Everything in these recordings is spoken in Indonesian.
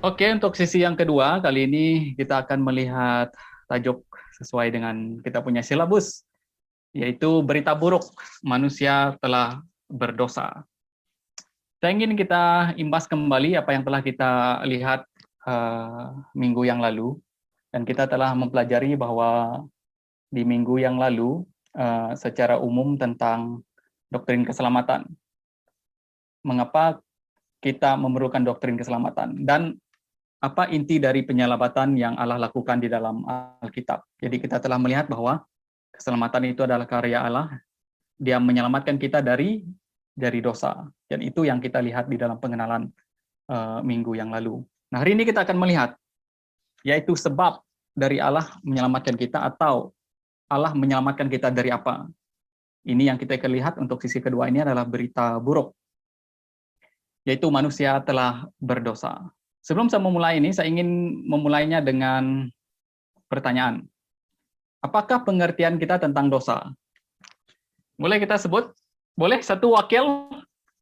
Oke, untuk sisi yang kedua, kali ini kita akan melihat tajuk sesuai dengan kita punya silabus, yaitu berita buruk, manusia telah berdosa. Saya ingin kita imbas kembali apa yang telah kita lihat minggu yang lalu, dan kita telah mempelajari bahwa di minggu yang lalu, secara umum tentang doktrin keselamatan. Mengapa kita memerlukan doktrin keselamatan, dan apa inti dari penyelamatan yang Allah lakukan di dalam Alkitab. Jadi kita telah melihat bahwa keselamatan itu adalah karya Allah. Dia menyelamatkan kita dari dosa. Dan itu yang kita lihat di dalam pengenalan minggu yang lalu. Nah, hari ini kita akan melihat, yaitu sebab dari Allah menyelamatkan kita, atau Allah menyelamatkan kita dari apa. Ini yang kita akan lihat untuk sisi kedua ini adalah berita buruk, yaitu manusia telah berdosa. Sebelum saya memulai ini, saya ingin memulainya dengan pertanyaan. Apakah pengertian kita tentang dosa? Boleh kita sebut? Boleh satu wakil,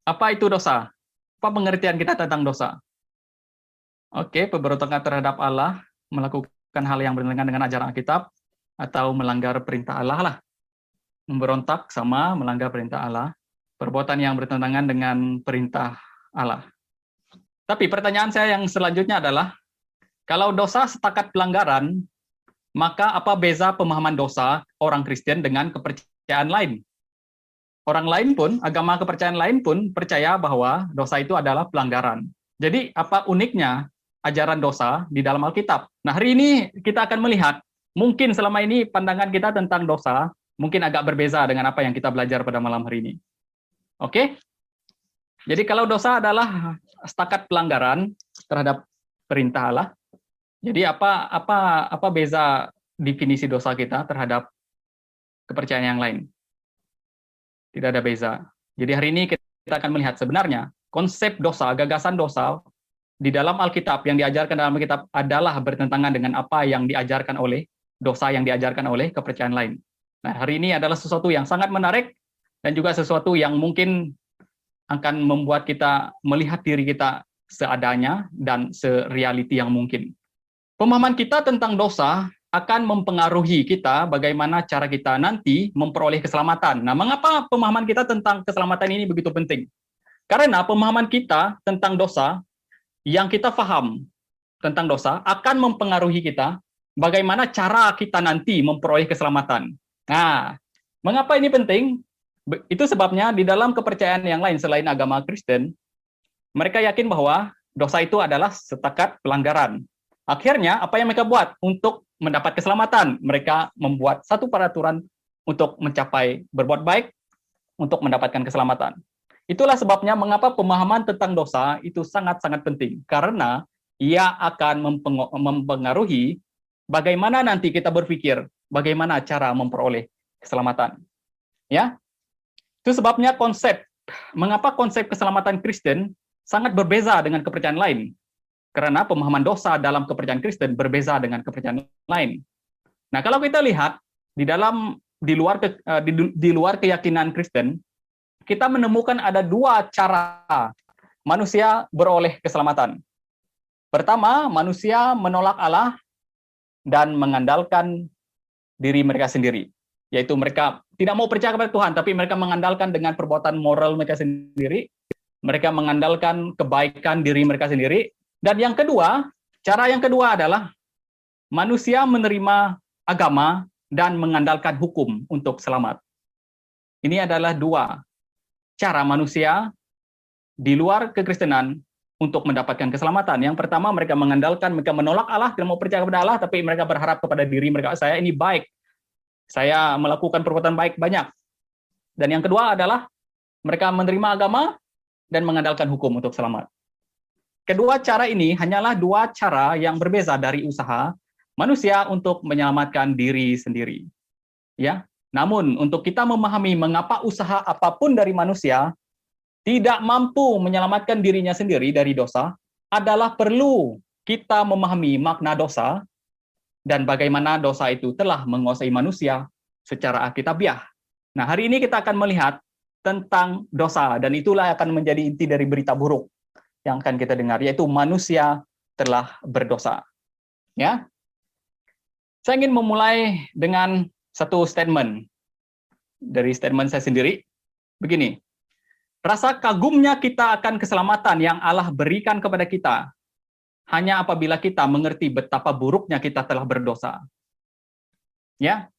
apa itu dosa? Apa pengertian kita tentang dosa? Oke, pemberontakan terhadap Allah, melakukan hal yang bertentangan dengan ajaran Alkitab, atau melanggar perintah Allah lah. Memberontak sama melanggar perintah Allah, perbuatan yang bertentangan dengan perintah Allah. Tapi pertanyaan saya yang selanjutnya adalah, kalau dosa setakat pelanggaran, maka apa beza pemahaman dosa orang Kristen dengan kepercayaan lain? Orang lain pun, agama kepercayaan lain pun percaya bahwa dosa itu adalah pelanggaran. Jadi apa uniknya ajaran dosa di dalam Alkitab? Nah, hari ini kita akan melihat, mungkin selama ini pandangan kita tentang dosa mungkin agak berbeza dengan apa yang kita belajar pada malam hari ini. Oke? Jadi kalau dosa adalah setakat pelanggaran terhadap perintah Allah, jadi apa beza definisi dosa kita terhadap kepercayaan yang lain? Tidak ada beza. Jadi hari ini kita akan melihat sebenarnya konsep dosa, gagasan dosa di dalam Alkitab, yang diajarkan dalam Alkitab adalah bertentangan dengan apa yang diajarkan oleh dosa yang diajarkan oleh kepercayaan lain. Nah, hari ini adalah sesuatu yang sangat menarik dan juga sesuatu yang mungkin akan membuat kita melihat diri kita seadanya dan sereality yang mungkin. Pemahaman kita tentang dosa akan mempengaruhi kita bagaimana cara kita nanti memperoleh keselamatan. Nah, mengapa pemahaman kita tentang keselamatan ini begitu penting? Karena pemahaman kita tentang dosa, yang kita paham tentang dosa, akan mempengaruhi kita bagaimana cara kita nanti memperoleh keselamatan. Nah, mengapa ini penting? Itu sebabnya di dalam kepercayaan yang lain selain agama Kristen, mereka yakin bahwa dosa itu adalah setakat pelanggaran. Akhirnya, apa yang mereka buat untuk mendapat keselamatan? Mereka membuat satu peraturan untuk mencapai berbuat baik, untuk mendapatkan keselamatan. Itulah sebabnya mengapa pemahaman tentang dosa itu sangat-sangat penting, karena ia akan mempengaruhi bagaimana nanti kita berpikir, bagaimana cara memperoleh keselamatan. Ya, itu sebabnya mengapa konsep keselamatan Kristen sangat berbeza dengan kepercayaan lain. Karena pemahaman dosa dalam kepercayaan Kristen berbeza dengan kepercayaan lain. Nah, kalau kita lihat di luar keyakinan Kristen, kita menemukan ada dua cara manusia beroleh keselamatan. Pertama, manusia menolak Allah dan mengandalkan diri mereka sendiri, yaitu mereka tidak mau percaya kepada Tuhan, tapi mereka mengandalkan dengan perbuatan moral mereka sendiri, mereka mengandalkan kebaikan diri mereka sendiri. Dan yang kedua, cara yang kedua adalah manusia menerima agama dan mengandalkan hukum untuk selamat. Ini adalah dua cara manusia di luar kekristenan untuk mendapatkan keselamatan. Yang pertama, mereka menolak Allah, tidak mau percaya kepada Allah, tapi mereka berharap kepada diri mereka, saya ini baik, saya melakukan perbuatan baik banyak. Dan yang kedua adalah mereka menerima agama dan mengandalkan hukum untuk selamat. Kedua cara ini hanyalah dua cara yang berbeza dari usaha manusia untuk menyelamatkan diri sendiri. Ya, namun untuk kita memahami mengapa usaha apapun dari manusia tidak mampu menyelamatkan dirinya sendiri dari dosa, adalah perlu kita memahami makna dosa dan bagaimana dosa itu telah menguasai manusia secara alkitabiah. Nah, hari ini kita akan melihat tentang dosa, dan itulah akan menjadi inti dari berita buruk yang akan kita dengar, yaitu manusia telah berdosa. Ya, saya ingin memulai dengan satu statement dari statement saya sendiri. Begini, rasa kagumnya kita akan keselamatan yang Allah berikan kepada kita hanya apabila kita mengerti betapa buruknya kita telah berdosa. Ya,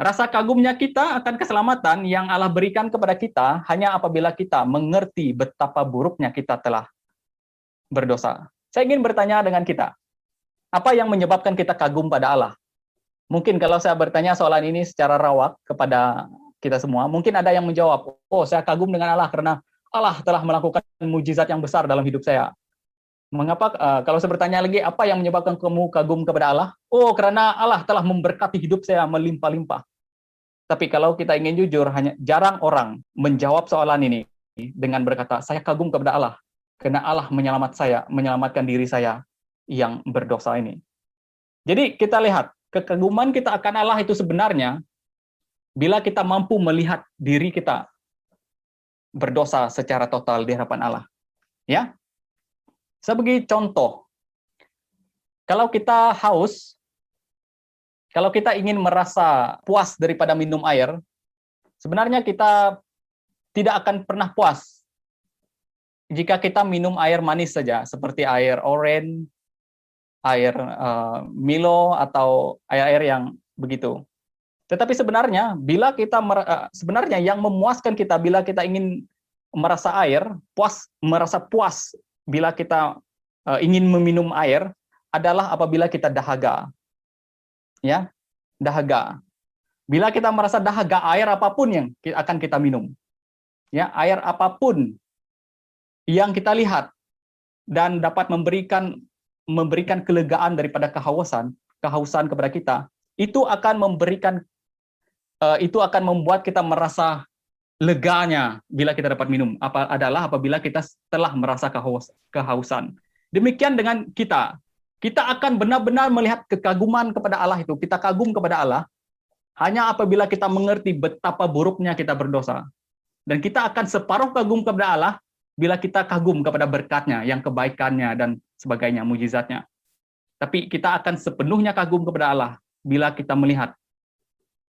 rasa kagumnya kita akan keselamatan yang Allah berikan kepada kita hanya apabila kita mengerti betapa buruknya kita telah berdosa. Saya ingin bertanya dengan kita, apa yang menyebabkan kita kagum pada Allah? Mungkin kalau saya bertanya soalan ini secara rawak kepada kita semua, mungkin ada yang menjawab, oh saya kagum dengan Allah karena Allah telah melakukan mujizat yang besar dalam hidup saya. Mengapa, kalau saya bertanya lagi, apa yang menyebabkan kamu kagum kepada Allah? Oh, karena Allah telah memberkati hidup saya melimpah-limpah. Tapi kalau kita ingin jujur, hanya jarang orang menjawab soalan ini dengan berkata, saya kagum kepada Allah, karena Allah menyelamatkan diri saya yang berdosa ini. Jadi kita lihat, kekaguman kita akan Allah itu sebenarnya, bila kita mampu melihat diri kita berdosa secara total di hadapan Allah. Ya, sebagai contoh, kalau kita haus, kalau kita ingin merasa puas daripada minum air, sebenarnya kita tidak akan pernah puas jika kita minum air manis saja, seperti air orange, air Milo, atau air-air yang begitu. Tetapi sebenarnya, sebenarnya yang memuaskan kita bila kita ingin merasa air, merasa puas bila kita ingin meminum air adalah apabila kita dahaga. Ya, dahaga. Bila kita merasa dahaga, air apapun yang akan kita minum. Ya, air apapun yang kita lihat dan dapat memberikan kelegaan daripada kehausan kepada kita, itu akan membuat kita merasa leganya bila kita dapat minum. Apabila kita telah merasa kehausan. Demikian dengan kita. Kita akan benar-benar melihat kekaguman kepada Allah itu. Kita kagum kepada Allah hanya apabila kita mengerti betapa buruknya kita berdosa. Dan kita akan separuh kagum kepada Allah bila kita kagum kepada berkat-Nya, yang kebaikannya dan sebagainya, mujizatnya. Tapi kita akan sepenuhnya kagum kepada Allah bila kita melihat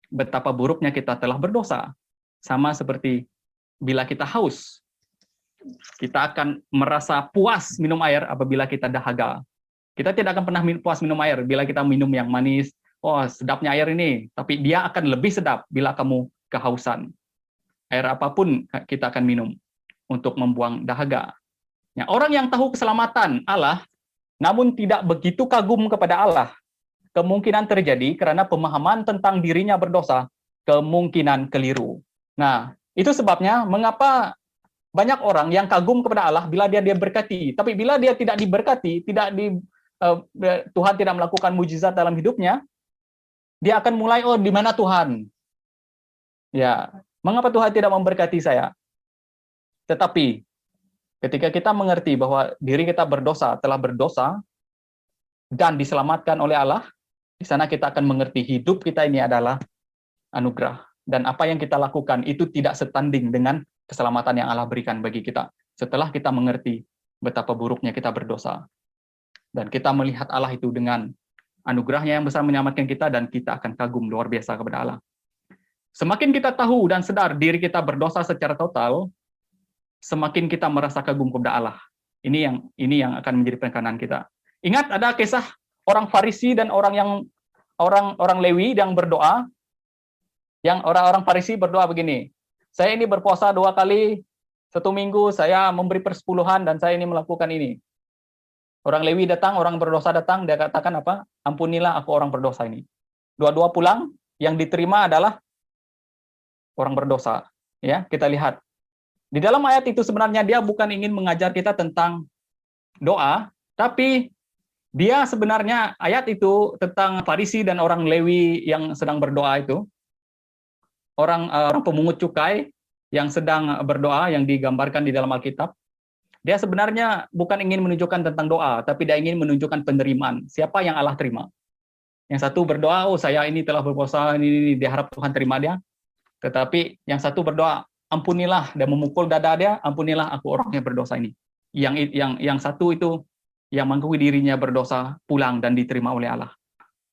betapa buruknya kita telah berdosa. Sama seperti bila kita haus, kita akan merasa puas minum air apabila kita dahaga. Kita tidak akan pernah puas minum air bila kita minum yang manis. Oh, sedapnya air ini. Tapi dia akan lebih sedap bila kamu kehausan. Air apapun kita akan minum untuk membuang dahaga. Ya, orang yang tahu keselamatan Allah, namun tidak begitu kagum kepada Allah, kemungkinan terjadi karena pemahaman tentang dirinya berdosa, kemungkinan keliru. Nah, itu sebabnya mengapa banyak orang yang kagum kepada Allah bila dia berkati, tapi bila dia tidak diberkati, Tuhan tidak melakukan mujizat dalam hidupnya, dia akan mulai, oh di mana Tuhan? Ya, mengapa Tuhan tidak memberkati saya? Tetapi ketika kita mengerti bahwa diri kita telah berdosa dan diselamatkan oleh Allah, di sana kita akan mengerti hidup kita ini adalah anugerah. Dan apa yang kita lakukan itu tidak setanding dengan keselamatan yang Allah berikan bagi kita. Setelah kita mengerti betapa buruknya kita berdosa. Dan kita melihat Allah itu dengan anugerahnya yang besar menyelamatkan kita, dan kita akan kagum luar biasa kepada Allah. Semakin kita tahu dan sadar diri kita berdosa secara total, semakin kita merasa kagum kepada Allah. Ini yang akan menjadi penekanan kita. Ingat, ada kisah orang Farisi dan orang Lewi yang berdoa. Yang orang Farisi berdoa begini, saya ini berpuasa 2 kali 1 minggu, saya memberi persepuluhan, dan saya ini melakukan ini. Orang Lewi datang, orang berdosa datang, dia katakan apa? Ampunilah aku orang berdosa ini. Dua-dua pulang, yang diterima adalah orang berdosa. Ya, kita lihat. Di dalam ayat itu sebenarnya dia bukan ingin mengajar kita tentang doa, tapi dia sebenarnya ayat itu tentang Farisi dan orang Lewi yang sedang berdoa itu. Orang pemungut cukai yang sedang berdoa, yang digambarkan di dalam Alkitab. Dia sebenarnya bukan ingin menunjukkan tentang doa, tapi dia ingin menunjukkan penerimaan. Siapa yang Allah terima? Yang satu berdoa, oh saya ini telah berpuasa, ini diharap Tuhan terima dia. Tetapi yang satu berdoa, ampunilah, dan memukul dada dia, ampunilah aku orang yang berdosa ini. Yang satu itu, yang mengakui dirinya berdosa pulang dan diterima oleh Allah.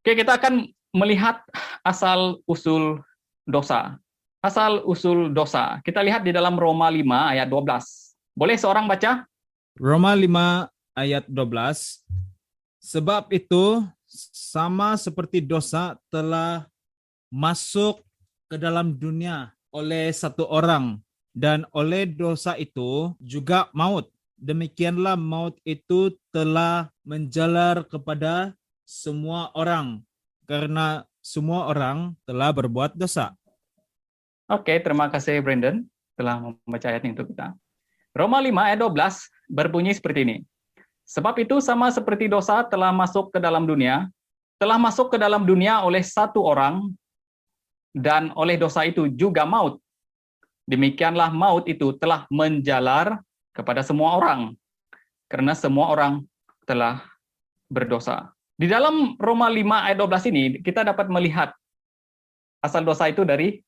Oke, kita akan melihat asal-usul dosa. Asal-usul dosa. Kita lihat di dalam Roma 5 ayat 12. Boleh seorang baca? Roma 5 ayat 12. Sebab itu sama seperti dosa telah masuk ke dalam dunia oleh satu orang, dan oleh dosa itu juga maut. Demikianlah maut itu telah menjalar kepada semua orang, karena semua orang telah berbuat dosa. Oke, terima kasih Brandon telah membaca ayat ini untuk kita. Roma 5 ayat 12 berbunyi seperti ini. Sebab itu sama seperti dosa telah masuk ke dalam dunia oleh satu orang, dan oleh dosa itu juga maut. Demikianlah maut itu telah menjalar kepada semua orang, karena semua orang telah berdosa. Di dalam Roma 5 ayat 12 ini, kita dapat melihat asal dosa itu dari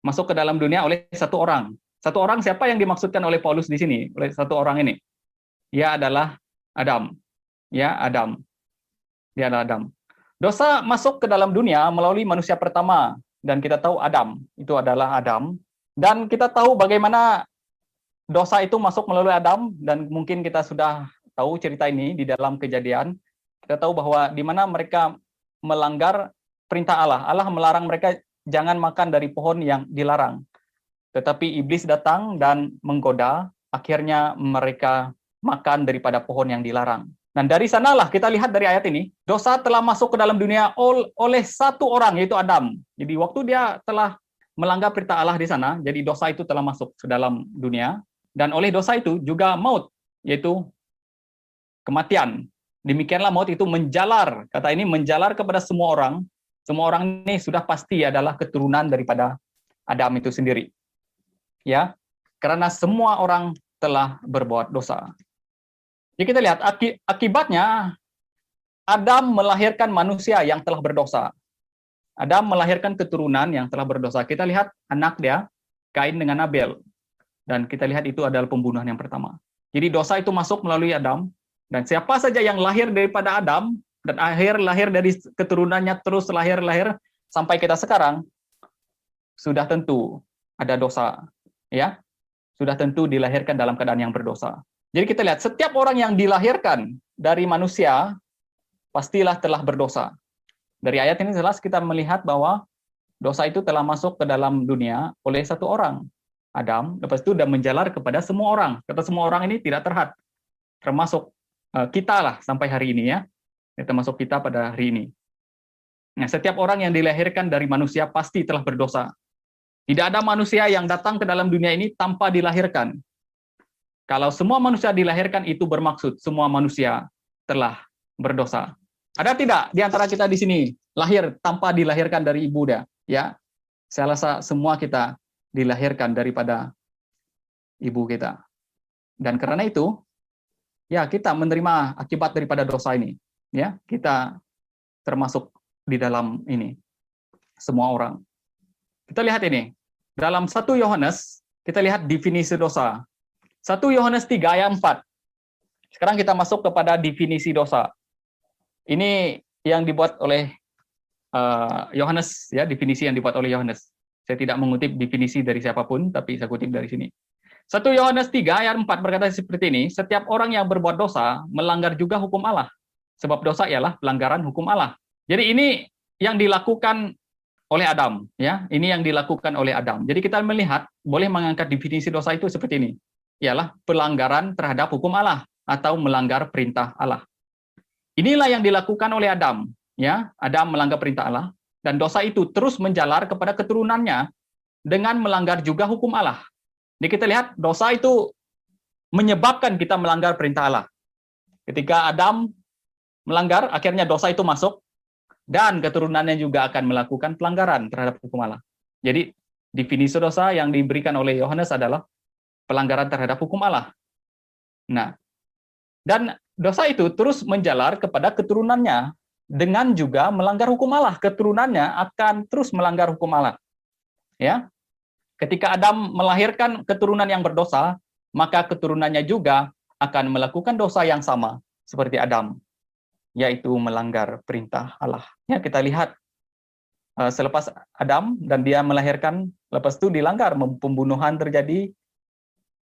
masuk ke dalam dunia oleh satu orang. Satu orang, siapa yang dimaksudkan oleh Paulus di sini? Oleh satu orang ini. Ia adalah Adam. Ya, Adam. Dia adalah Adam. Dosa masuk ke dalam dunia melalui manusia pertama, dan kita tahu Adam, itu adalah Adam. Dan kita tahu bagaimana dosa itu masuk melalui Adam, dan mungkin kita sudah tahu cerita ini di dalam Kejadian. Kita tahu bahwa di mana mereka melanggar perintah Allah. Allah melarang mereka jangan makan dari pohon yang dilarang. Tetapi iblis datang dan menggoda, akhirnya mereka makan daripada pohon yang dilarang. Dan dari sanalah kita lihat dari ayat ini, dosa telah masuk ke dalam dunia oleh satu orang, yaitu Adam. Jadi waktu dia telah melanggar perintah Allah di sana, jadi dosa itu telah masuk ke dalam dunia, dan oleh dosa itu juga maut, yaitu kematian. Demikianlah maut itu menjalar, kata ini menjalar kepada semua orang. Semua orang ini sudah pasti adalah keturunan daripada Adam itu sendiri. Ya, karena semua orang telah berbuat dosa. Jadi kita lihat akibatnya Adam melahirkan manusia yang telah berdosa. Adam melahirkan keturunan yang telah berdosa. Kita lihat anak dia, Kain dengan Abel. Dan kita lihat itu adalah pembunuhan yang pertama. Jadi dosa itu masuk melalui Adam, dan siapa saja yang lahir daripada Adam dan lahir dari keturunannya terus lahir sampai kita sekarang, sudah tentu ada dosa, ya. Sudah tentu dilahirkan dalam keadaan yang berdosa. Jadi kita lihat setiap orang yang dilahirkan dari manusia pastilah telah berdosa. Dari ayat ini jelas kita melihat bahwa dosa itu telah masuk ke dalam dunia oleh satu orang, Adam, lepas itu sudah menjalar kepada semua orang. Kata semua orang ini tidak terhad, termasuk kita lah sampai hari ini ya, termasuk kita pada hari ini. Nah, setiap orang yang dilahirkan dari manusia pasti telah berdosa. Tidak ada manusia yang datang ke dalam dunia ini tanpa dilahirkan. Kalau semua manusia dilahirkan itu bermaksud semua manusia telah berdosa. Ada tidak di antara kita di sini lahir tanpa dilahirkan dari ibu dia? Ya, saya rasa semua kita dilahirkan daripada ibu kita. Dan karena itu, ya kita menerima akibat daripada dosa ini. Ya, kita termasuk di dalam ini. Semua orang. Kita lihat ini. Dalam 1 Yohanes, kita lihat definisi dosa. 1 Yohanes 3 ayat 4. Sekarang kita masuk kepada definisi dosa. Ini yang dibuat oleh Yohanes, ya, definisi yang dibuat oleh Yohanes. Saya tidak mengutip definisi dari siapapun, tapi saya kutip dari sini. 1 Yohanes 3 ayat 4 berkata seperti ini, setiap orang yang berbuat dosa melanggar juga hukum Allah. Sebab dosa ialah pelanggaran hukum Allah. Jadi ini yang dilakukan oleh Adam, ya. Ini yang dilakukan oleh Adam. Jadi kita melihat boleh mengangkat definisi dosa itu seperti ini. Ialah pelanggaran terhadap hukum Allah atau melanggar perintah Allah. Inilah yang dilakukan oleh Adam, ya. Adam melanggar perintah Allah dan dosa itu terus menjalar kepada keturunannya dengan melanggar juga hukum Allah. Jadi kita lihat dosa itu menyebabkan kita melanggar perintah Allah. Ketika Adam melanggar, akhirnya dosa itu masuk dan keturunannya juga akan melakukan pelanggaran terhadap hukum Allah. Jadi definisi dosa yang diberikan oleh Yohanes adalah pelanggaran terhadap hukum Allah. Nah, dan dosa itu terus menjalar kepada keturunannya dengan juga melanggar hukum Allah. Keturunannya akan terus melanggar hukum Allah. Ya. Ketika Adam melahirkan keturunan yang berdosa, maka keturunannya juga akan melakukan dosa yang sama seperti Adam, yaitu melanggar perintah Allah. Ya, kita lihat selepas Adam dan dia melahirkan, lepas itu dilanggar, pembunuhan terjadi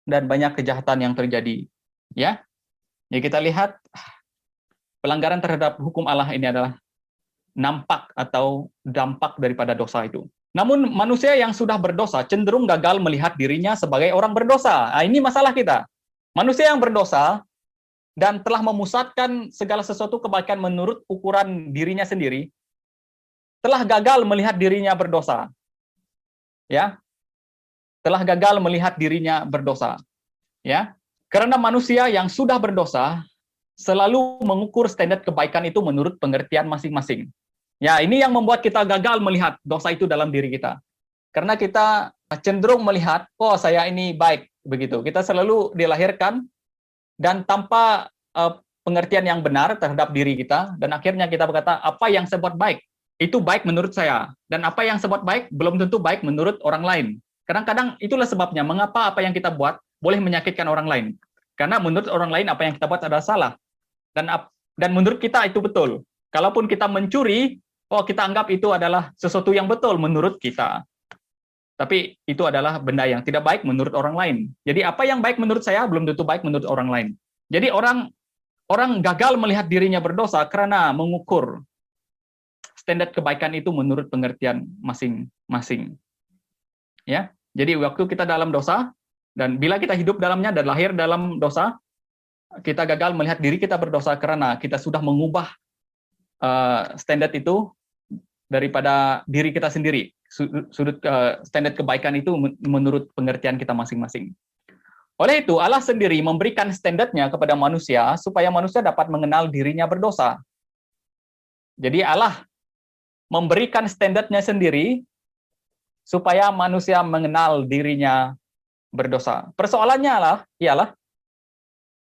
dan banyak kejahatan yang terjadi. Ya, kita lihat pelanggaran terhadap hukum Allah ini adalah nampak atau dampak daripada dosa itu. Namun manusia yang sudah berdosa cenderung gagal melihat dirinya sebagai orang berdosa. Nah, ini masalah kita. Manusia yang berdosa dan telah memusatkan segala sesuatu kebaikan menurut ukuran dirinya sendiri, telah gagal melihat dirinya berdosa. Ya. Telah gagal melihat dirinya berdosa. Ya. Karena manusia yang sudah berdosa selalu mengukur standar kebaikan itu menurut pengertian masing-masing. Ya, ini yang membuat kita gagal melihat dosa itu dalam diri kita. Karena kita cenderung melihat, oh saya ini baik, begitu. Kita selalu dilahirkan dan tanpa pengertian yang benar terhadap diri kita, dan akhirnya kita berkata, apa yang saya buat baik, itu baik menurut saya. Dan apa yang saya buat baik, belum tentu baik menurut orang lain. Kadang-kadang itulah sebabnya, mengapa apa yang kita buat boleh menyakitkan orang lain. Karena menurut orang lain, apa yang kita buat adalah salah. Dan menurut kita itu betul. Kalaupun kita mencuri, oh kita anggap itu adalah sesuatu yang betul menurut kita. Tapi itu adalah benda yang tidak baik menurut orang lain. Jadi apa yang baik menurut saya belum tentu baik menurut orang lain. Jadi orang gagal melihat dirinya berdosa karena mengukur standar kebaikan itu menurut pengertian masing-masing. Ya. Jadi waktu kita dalam dosa dan bila kita hidup dalamnya dan lahir dalam dosa, kita gagal melihat diri kita berdosa karena kita sudah mengubah standar itu daripada diri kita sendiri. Sudut standar kebaikan itu menurut pengertian kita masing-masing. Oleh itu, Allah sendiri memberikan standarnya kepada manusia supaya manusia dapat mengenal dirinya berdosa. Jadi Allah memberikan standarnya sendiri supaya manusia mengenal dirinya berdosa. Persoalannya ialah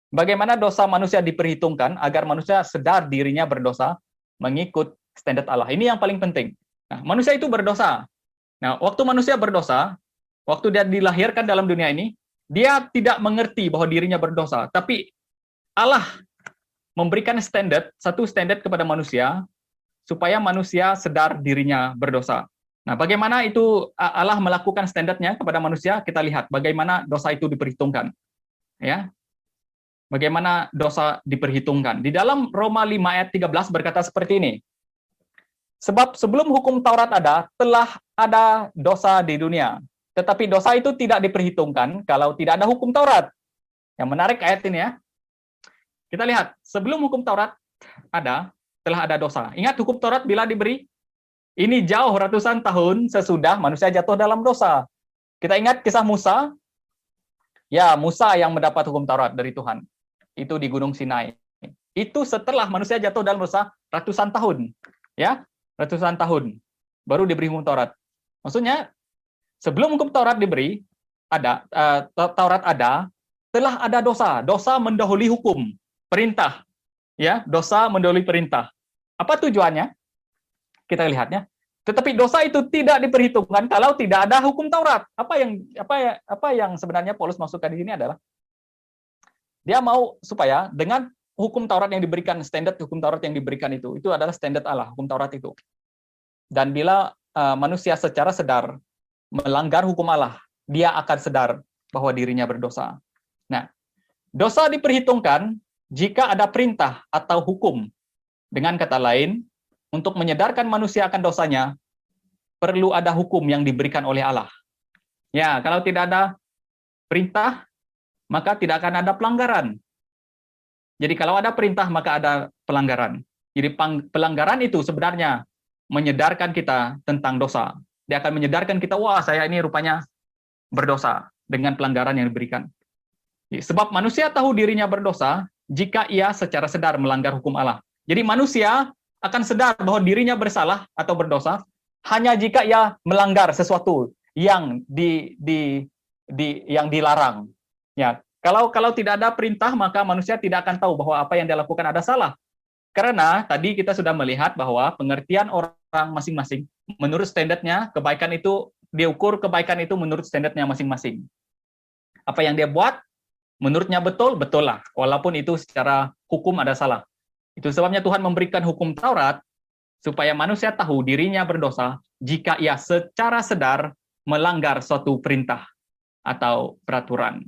bagaimana dosa manusia diperhitungkan agar manusia sadar dirinya berdosa mengikut standar Allah. Ini yang paling penting. Nah, manusia itu berdosa. Nah, waktu manusia berdosa, waktu dia dilahirkan dalam dunia ini, dia tidak mengerti bahwa dirinya berdosa. Tapi Allah memberikan satu standar kepada manusia, supaya manusia sadar dirinya berdosa. Nah, bagaimana itu Allah melakukan standarnya kepada manusia? Kita lihat bagaimana dosa itu diperhitungkan. Ya. Bagaimana dosa diperhitungkan. Di dalam Roma 5 ayat 13 berkata seperti ini. Sebab sebelum hukum Taurat ada, telah ada dosa di dunia. Tetapi dosa itu tidak diperhitungkan kalau tidak ada hukum Taurat. Yang menarik ayat ini ya. Kita lihat, sebelum hukum Taurat ada, telah ada dosa. Ingat hukum Taurat bila diberi? Ini jauh ratusan tahun sesudah manusia jatuh dalam dosa. Kita ingat kisah Musa? Ya, Musa yang mendapat hukum Taurat dari Tuhan. Itu di Gunung Sinai. Itu setelah manusia jatuh dalam dosa ratusan tahun. Ya, ratusan tahun baru diberi hukum Taurat. Maksudnya sebelum hukum Taurat diberi, Taurat ada, telah ada dosa. Dosa mendahului hukum, perintah. Ya, dosa mendahului perintah. Apa tujuannya? Kita lihatnya. Tetapi dosa itu tidak diperhitungkan kalau tidak ada hukum Taurat. Apa yang sebenarnya Paulus masukkan di sini adalah dia mau supaya dengan hukum Taurat yang diberikan, standar hukum Taurat yang diberikan itu adalah standar Allah, hukum Taurat itu. Dan bila manusia secara sadar melanggar hukum Allah, dia akan sadar bahwa dirinya berdosa. Nah, dosa diperhitungkan jika ada perintah atau hukum. Dengan kata lain, untuk menyadarkan manusia akan dosanya, perlu ada hukum yang diberikan oleh Allah. Ya, kalau tidak ada perintah, maka tidak akan ada pelanggaran. Jadi kalau ada perintah, maka ada pelanggaran. Jadi pelanggaran itu sebenarnya menyadarkan kita tentang dosa. Dia akan menyadarkan kita, wah saya ini rupanya berdosa dengan pelanggaran yang diberikan. Sebab manusia tahu dirinya berdosa jika ia secara sadar melanggar hukum Allah. Jadi manusia akan sadar bahwa dirinya bersalah atau berdosa hanya jika ia melanggar sesuatu yang yang dilarang. Ya, kalau tidak ada perintah, maka manusia tidak akan tahu bahwa apa yang dia lakukan ada salah. Karena tadi kita sudah melihat bahwa pengertian orang masing-masing menurut standarnya, kebaikan itu diukur, kebaikan itu menurut standarnya masing-masing. Apa yang dia buat Menurutnya betul, betul lah. Walaupun itu secara hukum ada salah. Itu sebabnya Tuhan memberikan hukum Taurat supaya manusia tahu dirinya berdosa jika ia secara sadar melanggar suatu perintah atau peraturan.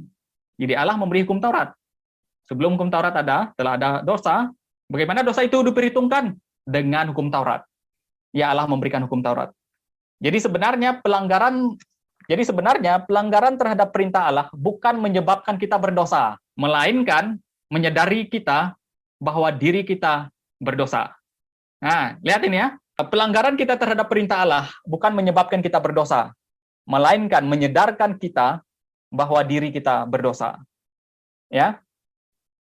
Jadi Allah memberi hukum Taurat. Sebelum hukum Taurat ada, telah ada dosa. Bagaimana dosa itu diperhitungkan? Dengan hukum Taurat. Ya, Allah memberikan hukum Taurat. Jadi sebenarnya pelanggaran terhadap perintah Allah bukan menyebabkan kita berdosa, melainkan menyadari kita bahwa diri kita berdosa. Nah, lihat ini ya. Pelanggaran kita terhadap perintah Allah bukan menyebabkan kita berdosa, melainkan menyadarkan kita bahwa diri kita berdosa. Ya.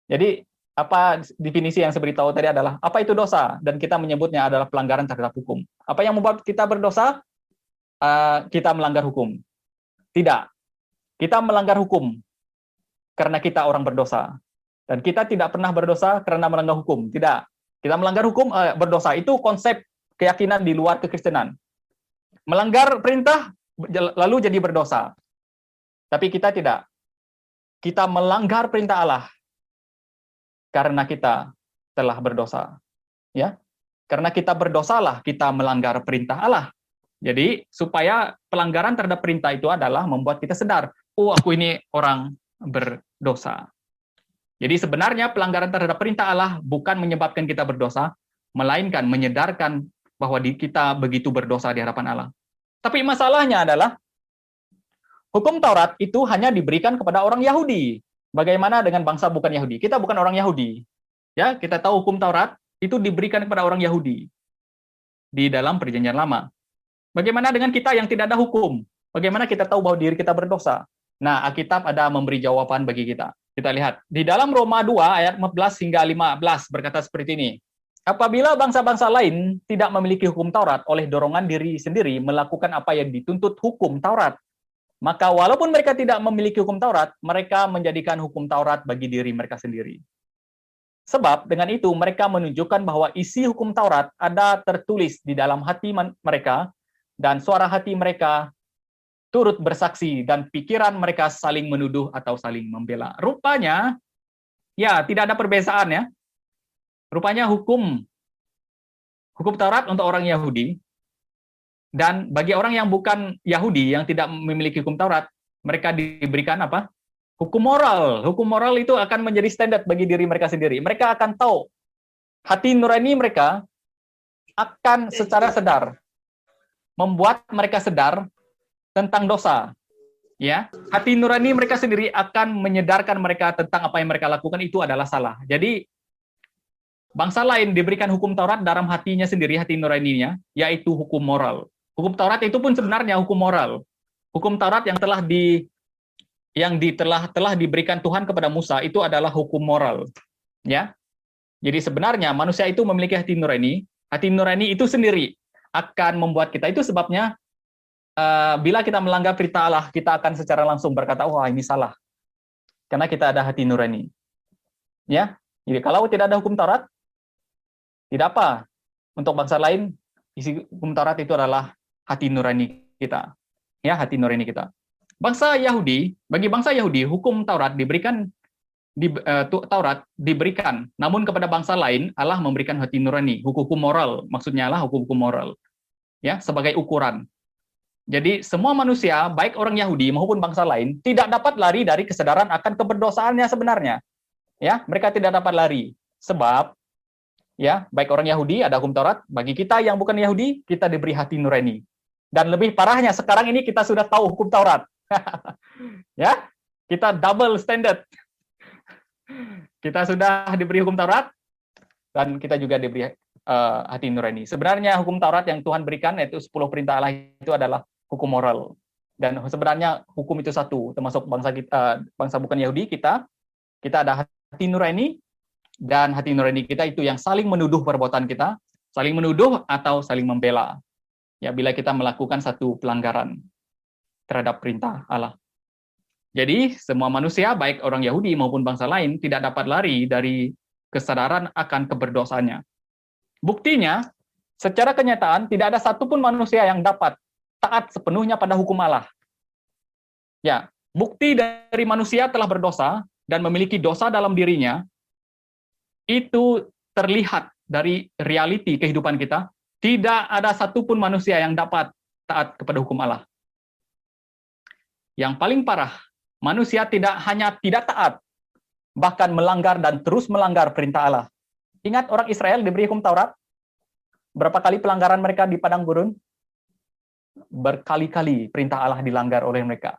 Jadi, apa definisi yang saya beritahu tadi adalah, apa itu dosa? Dan kita menyebutnya adalah pelanggaran terhadap hukum. Apa yang membuat kita berdosa? Kita melanggar hukum. Tidak. Kita melanggar hukum karena kita orang berdosa. Dan kita tidak pernah berdosa karena melanggar hukum. Tidak. Kita melanggar hukum, berdosa. Itu konsep keyakinan di luar kekristenan. Melanggar perintah, lalu jadi berdosa. Tapi kita tidak. Kita melanggar perintah Allah karena kita telah berdosa. Ya. Karena kita berdosalah, kita melanggar perintah Allah. Jadi, supaya pelanggaran terhadap perintah itu adalah membuat kita sadar, oh, aku ini orang berdosa. Jadi sebenarnya pelanggaran terhadap perintah Allah bukan menyebabkan kita berdosa, melainkan menyadarkan bahwa kita begitu berdosa di hadapan Allah. Tapi masalahnya adalah, hukum Taurat itu hanya diberikan kepada orang Yahudi. Bagaimana dengan bangsa bukan Yahudi? Kita bukan orang Yahudi. Ya, kita tahu hukum Taurat itu diberikan kepada orang Yahudi di dalam Perjanjian Lama. Bagaimana dengan kita yang tidak ada hukum? Bagaimana kita tahu bahwa diri kita berdosa? Nah, Alkitab ada memberi jawaban bagi kita. Kita lihat. Di dalam Roma 2 ayat 14 hingga 15 berkata seperti ini. Apabila bangsa-bangsa lain tidak memiliki hukum Taurat oleh dorongan diri sendiri melakukan apa yang dituntut hukum Taurat, maka walaupun mereka tidak memiliki hukum Taurat, mereka menjadikan hukum Taurat bagi diri mereka sendiri. Sebab dengan itu mereka menunjukkan bahwa isi hukum Taurat ada tertulis di dalam hati mereka, dan suara hati mereka turut bersaksi, dan pikiran mereka saling menuduh atau saling membela. Rupanya, ya tidak ada perbedaan ya. Rupanya hukum Taurat untuk orang Yahudi, dan bagi orang yang bukan Yahudi, yang tidak memiliki hukum Taurat, mereka diberikan apa? Hukum moral. Hukum moral itu akan menjadi standar bagi diri mereka sendiri. Mereka akan tahu, hati nurani mereka akan secara sadar membuat mereka sadar tentang dosa. Ya, hati nurani mereka sendiri akan menyadarkan mereka tentang apa yang mereka lakukan itu adalah salah. Jadi bangsa lain diberikan hukum Taurat dalam hatinya sendiri, hati nuraninya, yaitu hukum moral. Hukum Taurat itu pun sebenarnya hukum moral. Hukum Taurat yang telah diberikan Tuhan kepada Musa itu adalah hukum moral. Ya. Jadi sebenarnya manusia itu memiliki hati nurani. Hati nurani itu sendiri akan membuat kita, itu sebabnya bila kita melanggar perintah Allah, kita akan secara langsung berkata, wah ini salah. Karena kita ada hati nurani. Ya, jadi kalau tidak ada hukum Taurat, tidak apa. Untuk bangsa lain, isi hukum Taurat itu adalah hati nurani kita. Ya, hati nurani kita. Bagi bangsa Yahudi, hukum Taurat diberikan, namun kepada bangsa lain, Allah memberikan hati nurani, hukum moral, maksudnya lah hukum moral. Ya, sebagai ukuran. Jadi semua manusia, baik orang Yahudi maupun bangsa lain, tidak dapat lari dari kesadaran akan keberdosaannya sebenarnya. Ya, mereka tidak dapat lari. Sebab, ya, baik orang Yahudi ada hukum Taurat, bagi kita yang bukan Yahudi, kita diberi hati nurani. Dan lebih parahnya, sekarang ini kita sudah tahu hukum Taurat. Ya, kita double standard. Kita sudah diberi hukum Taurat, dan kita juga diberi hati nurani. Sebenarnya hukum Taurat yang Tuhan berikan, yaitu 10 perintah Allah itu adalah hukum moral. Dan sebenarnya hukum itu satu, termasuk bangsa bukan Yahudi, kita ada hati nurani, dan hati nurani kita itu yang saling menuduh perbuatan kita, saling menuduh atau saling membela. Ya, bila kita melakukan satu pelanggaran terhadap perintah Allah. Jadi, semua manusia, baik orang Yahudi maupun bangsa lain, tidak dapat lari dari kesadaran akan keberdosaannya. Buktinya, secara kenyataan, tidak ada satupun manusia yang dapat taat sepenuhnya pada hukum Allah. Ya, bukti dari manusia telah berdosa dan memiliki dosa dalam dirinya, itu terlihat dari realiti kehidupan kita, tidak ada satupun manusia yang dapat taat kepada hukum Allah. Yang paling parah, manusia tidak hanya tidak taat, bahkan melanggar dan terus melanggar perintah Allah. Ingat orang Israel diberi hukum Taurat? Berapa kali pelanggaran mereka di padang gurun? Berkali-kali perintah Allah dilanggar oleh mereka,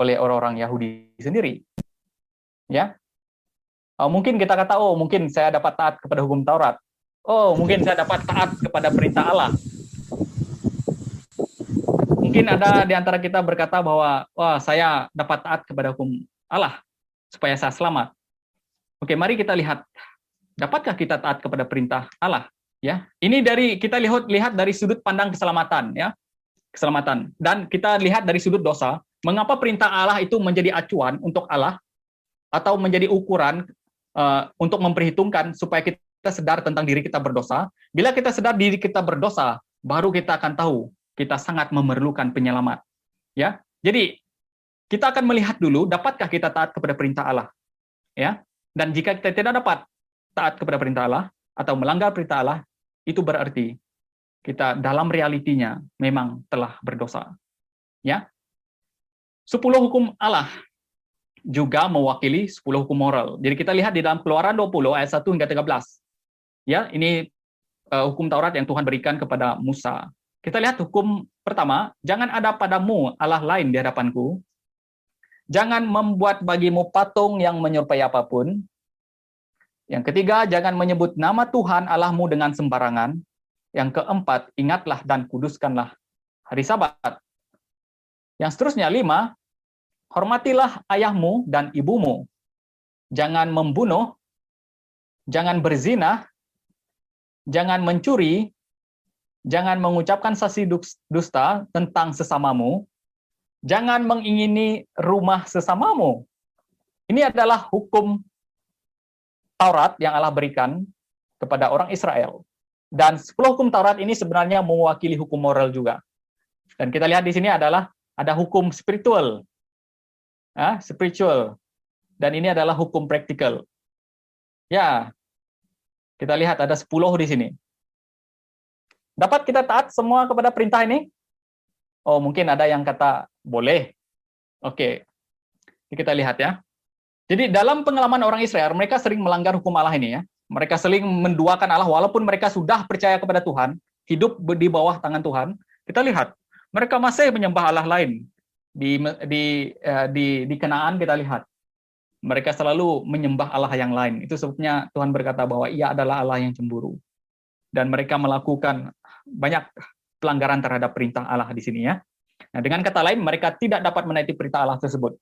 oleh orang-orang Yahudi sendiri. Ya, mungkin kita kata, oh mungkin saya dapat taat kepada hukum Taurat. Oh mungkin saya dapat taat kepada perintah Allah. Mungkin ada di antara kita berkata bahwa, wah saya dapat taat kepada hukum Allah supaya saya selamat. Oke, mari kita lihat, dapatkah kita taat kepada perintah Allah? Ya, ini dari kita lihat dari sudut pandang keselamatan, ya, keselamatan. Dan kita lihat dari sudut dosa. Mengapa perintah Allah itu menjadi acuan untuk Allah atau menjadi ukuran untuk memperhitungkan supaya kita sadar tentang diri kita berdosa? Bila kita sadar diri kita berdosa, baru kita akan tahu kita sangat memerlukan penyelamat. Ya, jadi kita akan melihat dulu, dapatkah kita taat kepada perintah Allah? Ya, dan jika kita tidak dapat taat kepada perintah Allah atau melanggar perintah Allah, itu berarti kita dalam realitinya memang telah berdosa. Ya, 10 hukum Allah juga mewakili 10 hukum moral. Jadi kita lihat di dalam Keluaran 20 ayat 1 hingga 13. Ya, ini hukum Taurat yang Tuhan berikan kepada Musa. Kita lihat hukum pertama, jangan ada padamu Allah lain di hadapanku. Jangan membuat bagimu patung yang menyerupai apapun. Yang ketiga, jangan menyebut nama Tuhan Allahmu dengan sembarangan. Yang keempat, ingatlah dan kuduskanlah hari Sabat. Yang seterusnya, 5, hormatilah ayahmu dan ibumu. Jangan membunuh, jangan berzina, jangan mencuri, jangan mengucapkan saksi dusta tentang sesamamu, jangan mengingini rumah sesamamu. Ini adalah hukum Taurat yang Allah berikan kepada orang Israel. Dan 10 hukum Taurat ini sebenarnya mewakili hukum moral juga. Dan kita lihat di sini adalah ada hukum spiritual. Spiritual. Dan ini adalah hukum praktikal. Ya, kita lihat ada 10 di sini. Dapat kita taat semua kepada perintah ini? Oh, mungkin ada yang kata boleh. Oke. Kita lihat ya. Jadi dalam pengalaman orang Israel, mereka sering melanggar hukum Allah ini ya. Mereka sering menduakan Allah walaupun mereka sudah percaya kepada Tuhan, hidup di bawah tangan Tuhan. Kita lihat, mereka masih menyembah Allah lain. Di Kanaan kita lihat. Mereka selalu menyembah Allah yang lain. Itu sebabnya Tuhan berkata bahwa Ia adalah Allah yang cemburu. Dan mereka melakukan banyak pelanggaran terhadap perintah Allah di sini ya. Nah, dengan kata lain, mereka tidak dapat menaati perintah Allah tersebut.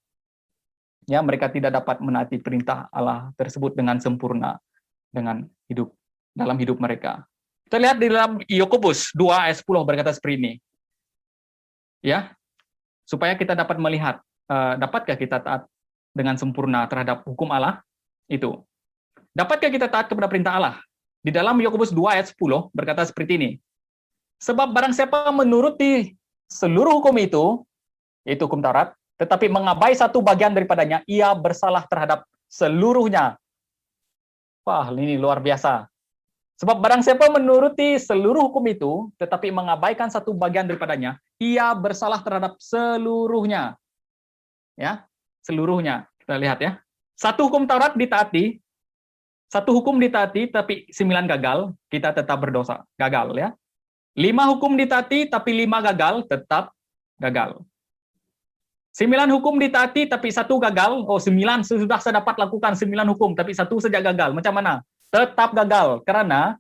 Ya, mereka tidak dapat menaati perintah Allah tersebut dengan sempurna dengan dalam hidup mereka. Kita lihat di dalam Yakobus 2 ayat 10 berkata seperti ini. Ya. Supaya kita dapat melihat dapatkah kita taat dengan sempurna terhadap hukum Allah itu. Dapatkah kita taat kepada perintah Allah? Di dalam Yakobus 2 ayat 10 berkata seperti ini. Sebab barang siapa menuruti seluruh hukum itu, yaitu hukum Taurat, tetapi mengabai satu bagian daripadanya, ia bersalah terhadap seluruhnya. Wah, ini luar biasa. Sebab barang siapa menuruti seluruh hukum itu, tetapi mengabaikan satu bagian daripadanya, ia bersalah terhadap seluruhnya. Ya, seluruhnya. Kita lihat ya. Satu hukum Taurat ditaati, satu hukum ditaati, tapi 9 gagal, kita tetap berdosa. Gagal ya. 5 hukum ditaati, tapi 5 gagal, tetap gagal. 9 hukum ditaati, tapi 1 gagal. Oh, 9 sudah saya dapat lakukan 9 hukum, tapi 1 saja gagal. Macam mana? Tetap gagal. Karena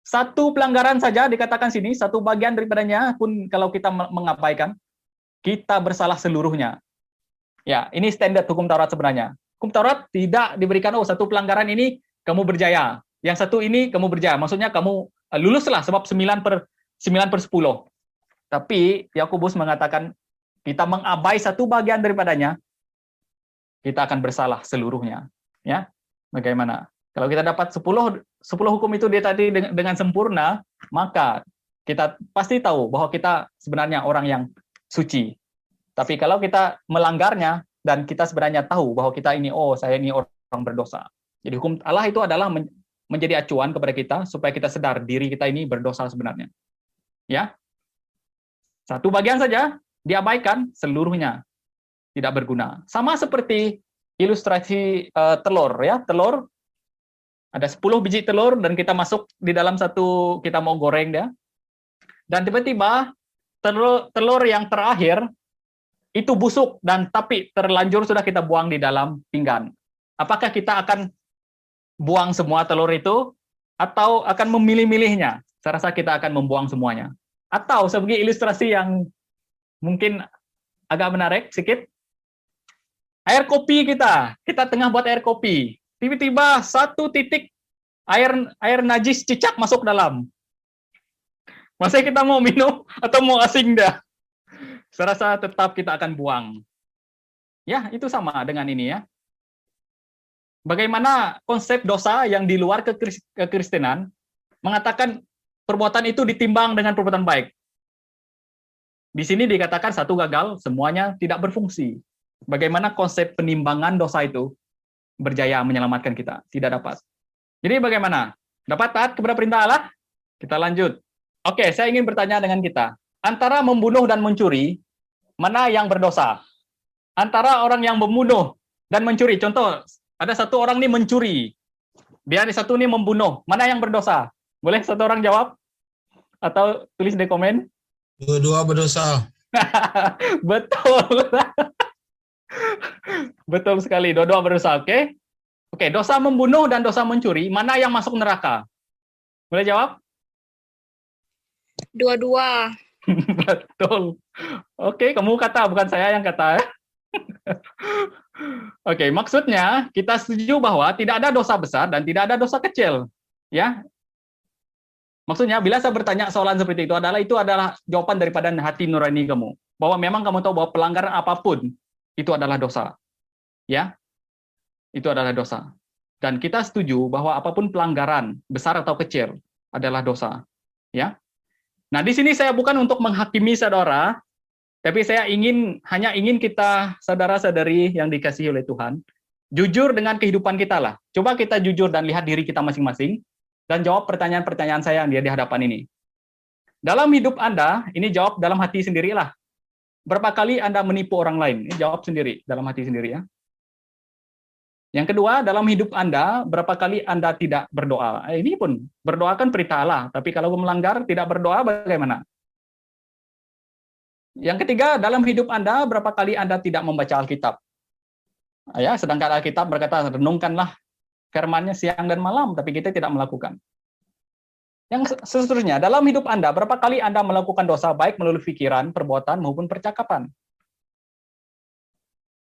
1 pelanggaran saja dikatakan sini, 1 bagian daripadanya pun kalau kita mengabaikan, kita bersalah seluruhnya. Ya, ini standar hukum Taurat sebenarnya. Hukum Taurat tidak diberikan, oh 1 pelanggaran ini kamu berjaya. Yang 1 ini kamu berjaya. Maksudnya kamu luluslah sebab 9/10. Tapi Yakobus mengatakan kita mengabai 1 bagian daripadanya, kita akan bersalah seluruhnya. Ya, bagaimana? Kalau kita dapat 10 hukum itu ditaati dengan sempurna, maka kita pasti tahu bahwa kita sebenarnya orang yang suci. Tapi kalau kita melanggarnya, dan kita sebenarnya tahu bahwa kita ini, oh saya ini orang berdosa. Jadi hukum Allah itu adalah menjadi acuan kepada kita supaya kita sadar diri kita ini berdosa sebenarnya. Ya, satu bagian saja diabaikan, seluruhnya tidak berguna. Sama seperti ilustrasi telur, ya, telur ada 10 biji telur dan kita masuk di dalam satu, kita mau goreng dia, dan tiba-tiba telur yang terakhir itu busuk dan tapi terlanjur sudah kita buang di dalam pinggan. Apakah kita akan buang semua telur itu atau akan memilih-milihnya? Saya rasa kita akan membuang semuanya. Atau sebagai ilustrasi yang mungkin agak menarik sedikit, air kopi kita tengah buat air kopi, tiba-tiba satu titik air najis cicak masuk dalam. Masa kita mau minum atau mau asing dah? Saya rasa tetap kita akan buang. Ya, itu sama dengan ini ya. Bagaimana konsep dosa yang di luar kekristenan mengatakan perbuatan itu ditimbang dengan perbuatan baik. Di sini dikatakan satu gagal, semuanya tidak berfungsi. Bagaimana konsep penimbangan dosa itu berjaya menyelamatkan kita? Tidak dapat. Jadi bagaimana? Dapat taat kepada perintah Allah? Kita lanjut. Oke, saya ingin bertanya dengan kita. Antara membunuh dan mencuri, mana yang berdosa? Antara orang yang membunuh dan mencuri. Contoh, ada satu orang nih mencuri. Dia ada satu nih membunuh. Mana yang berdosa? Boleh satu orang jawab? Atau tulis di komen? Dua-dua berdosa. Betul. Betul sekali, dua-dua berdosa, oke? Oke, dosa membunuh dan dosa mencuri, mana yang masuk neraka? Boleh jawab? Dua-dua. Betul. Oke, kamu kata, bukan saya yang kata. Oke, maksudnya kita setuju bahwa tidak ada dosa besar dan tidak ada dosa kecil. Ya. Maksudnya, bila saya bertanya soalan seperti itu adalah jawaban daripada hati nurani kamu. Bahwa memang kamu tahu bahwa pelanggaran apapun itu adalah dosa. Ya. Itu adalah dosa. Dan kita setuju bahwa apapun pelanggaran, besar atau kecil, adalah dosa. Ya. Nah, di sini saya bukan untuk menghakimi saudara, tapi saya hanya ingin kita, saudara-saudari yang dikasihi oleh Tuhan, jujur dengan kehidupan kita lah. Coba kita jujur dan lihat diri kita masing-masing, dan jawab pertanyaan-pertanyaan saya yang dia di hadapan ini. Dalam hidup Anda, ini jawab dalam hati sendirilah. Berapa kali Anda menipu orang lain? Ini jawab sendiri, dalam hati sendiri ya. Yang kedua, dalam hidup Anda, berapa kali Anda tidak berdoa? Ini pun, berdoa kan perintah Allah, tapi kalau melanggar, tidak berdoa, bagaimana? Yang ketiga, dalam hidup Anda, berapa kali Anda tidak membaca Alkitab? Ya, sedangkan Alkitab berkata, renungkanlah firman-Nya siang dan malam, tapi kita tidak melakukan. Yang seterusnya, dalam hidup Anda, berapa kali Anda melakukan dosa, baik melalui pikiran, perbuatan, maupun percakapan?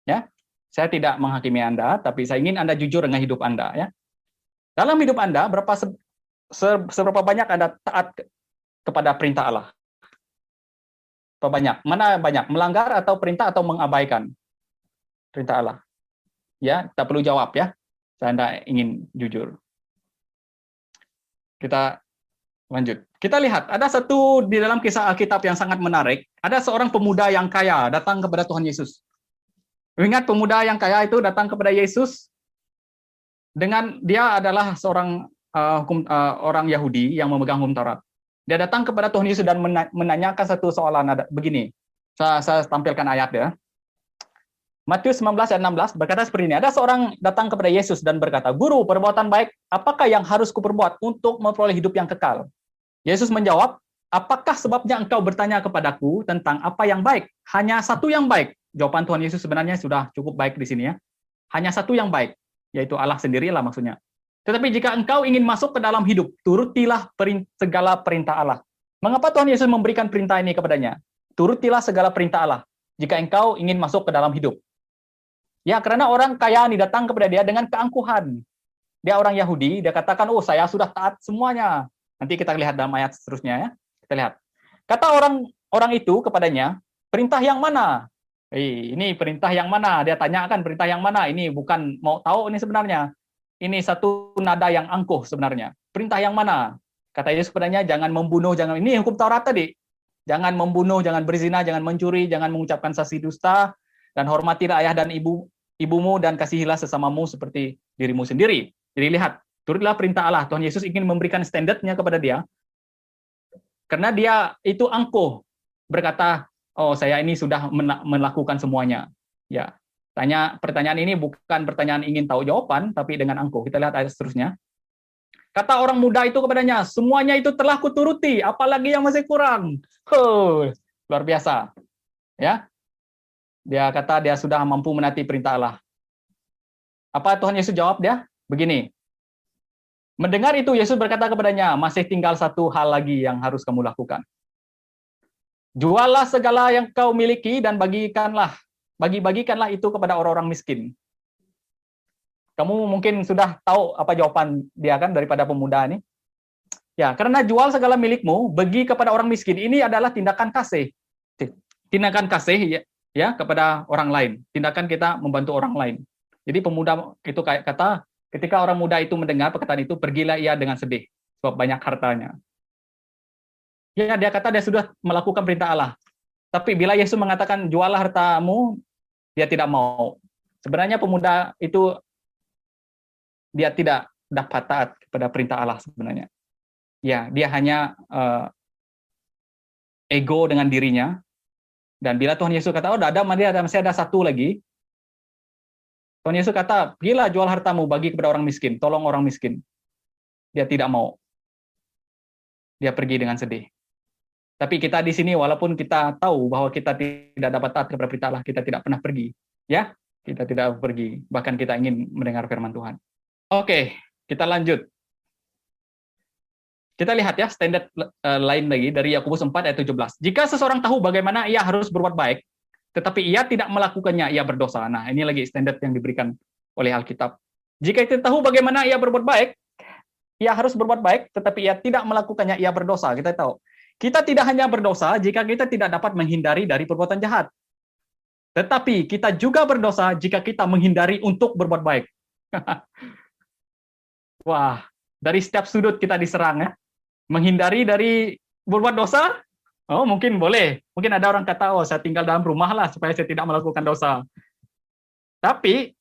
Ya, saya tidak menghakimi Anda, tapi saya ingin Anda jujur dengan hidup Anda. Ya. Dalam hidup Anda, seberapa banyak Anda taat kepada perintah Allah? Berapa banyak? Mana banyak? Melanggar atau perintah atau mengabaikan perintah Allah? Ya, tak perlu jawab ya. Saya tidak ingin jujur. Kita lanjut. Kita lihat, ada satu di dalam kisah Alkitab yang sangat menarik. Ada seorang pemuda yang kaya datang kepada Tuhan Yesus. Ingat pemuda yang kaya itu datang kepada Yesus dengan dia adalah seorang orang Yahudi yang memegang hukum Taurat. Dia datang kepada Tuhan Yesus dan menanyakan satu soalan begini. Saya tampilkan ayat ya. Matius 19 ayat 16 berkata seperti ini. Ada seorang datang kepada Yesus dan berkata, "Guru, perbuatan baik apakah yang harus kuperbuat untuk memperoleh hidup yang kekal?" Yesus menjawab, "Apakah sebabnya engkau bertanya kepadaku tentang apa yang baik? Hanya satu yang baik." Jawaban Tuhan Yesus sebenarnya sudah cukup baik di sini ya. Hanya satu yang baik, yaitu Allah sendirilah maksudnya. Tetapi jika engkau ingin masuk ke dalam hidup, turutilah segala perintah Allah. Mengapa Tuhan Yesus memberikan perintah ini kepadanya? Turutilah segala perintah Allah, jika engkau ingin masuk ke dalam hidup. Ya, karena orang kaya ini datang kepada dia dengan keangkuhan. Dia orang Yahudi, dia katakan, "Oh, saya sudah taat semuanya." Nanti kita lihat dalam ayat seterusnya ya. Kita lihat. Kata orang itu kepadanya, "Perintah yang mana?" Ini perintah yang mana? Dia tanyakan perintah yang mana? Ini bukan mau tahu ini sebenarnya. Ini satu nada yang angkuh sebenarnya. Perintah yang mana? Kata Yesus kepadanya, jangan membunuh, jangan, ini hukum Taurat tadi. Jangan membunuh, jangan berzina, jangan mencuri, jangan mengucapkan saksi dusta, Dan hormatilah ayah dan ibumu dan kasihilah sesamamu seperti dirimu sendiri. Jadi lihat, turutlah perintah Allah. Tuhan Yesus ingin memberikan standarnya kepada dia. Karena dia itu angkuh. Berkata, oh saya ini sudah melakukan semuanya. Ya, pertanyaan ini bukan pertanyaan ingin tahu jawaban, tapi dengan angkuh. Kita lihat ayat seterusnya. Kata orang muda itu kepadanya, semuanya itu telah kuturuti, apalagi yang masih kurang. Luar biasa. Ya, dia kata dia sudah mampu menaati perintah Allah. Apa Tuhan Yesus jawab dia? Begini. Mendengar itu Yesus berkata kepadanya, masih tinggal satu hal lagi yang harus kamu lakukan. Juallah segala yang kau miliki dan bagi-bagikanlah itu kepada orang-orang miskin. Kamu mungkin sudah tahu apa jawaban dia kan daripada pemuda ini. Ya, karena jual segala milikmu, bagi kepada orang miskin. Ini adalah tindakan kasih. Tindakan kasih ya kepada orang lain. Tindakan kita membantu orang lain. Jadi pemuda itu kayak kata, ketika orang muda itu mendengar perkataan itu, pergilah ia dengan sedih, sebab banyak hartanya. Ya, dia kata dia sudah melakukan perintah Allah. Tapi bila Yesus mengatakan, juallah hartamu, dia tidak mau. Sebenarnya pemuda itu, dia tidak dapat taat kepada perintah Allah sebenarnya. Ya, dia hanya ego dengan dirinya. Dan bila Tuhan Yesus kata, masih ada satu lagi. Tuhan Yesus kata, pergilah jual hartamu, bagi kepada orang miskin, tolong orang miskin. Dia tidak mau. Dia pergi dengan sedih. Tapi kita di sini, walaupun kita tahu bahwa kita tidak dapat taat kepada perintah Allah, kita tidak pernah pergi. Ya, kita tidak pergi. Bahkan kita ingin mendengar firman Tuhan. Oke, kita lanjut. Kita lihat ya, standar lain lagi dari Yakobus 4 ayat 17. Jika seseorang tahu bagaimana ia harus berbuat baik, tetapi ia tidak melakukannya, ia berdosa. Nah, ini lagi standar yang diberikan oleh Alkitab. Jika kita tahu bagaimana ia berbuat baik, ia harus berbuat baik, tetapi ia tidak melakukannya, ia berdosa. Kita tahu. Kita tidak hanya berdosa jika kita tidak dapat menghindari dari perbuatan jahat. Tetapi kita juga berdosa jika kita menghindari untuk berbuat baik. Wah, dari setiap sudut kita diserang ya. Menghindari dari berbuat dosa? Oh, mungkin boleh. Mungkin ada orang kata, oh saya tinggal dalam rumah lah supaya saya tidak melakukan dosa. Tapi,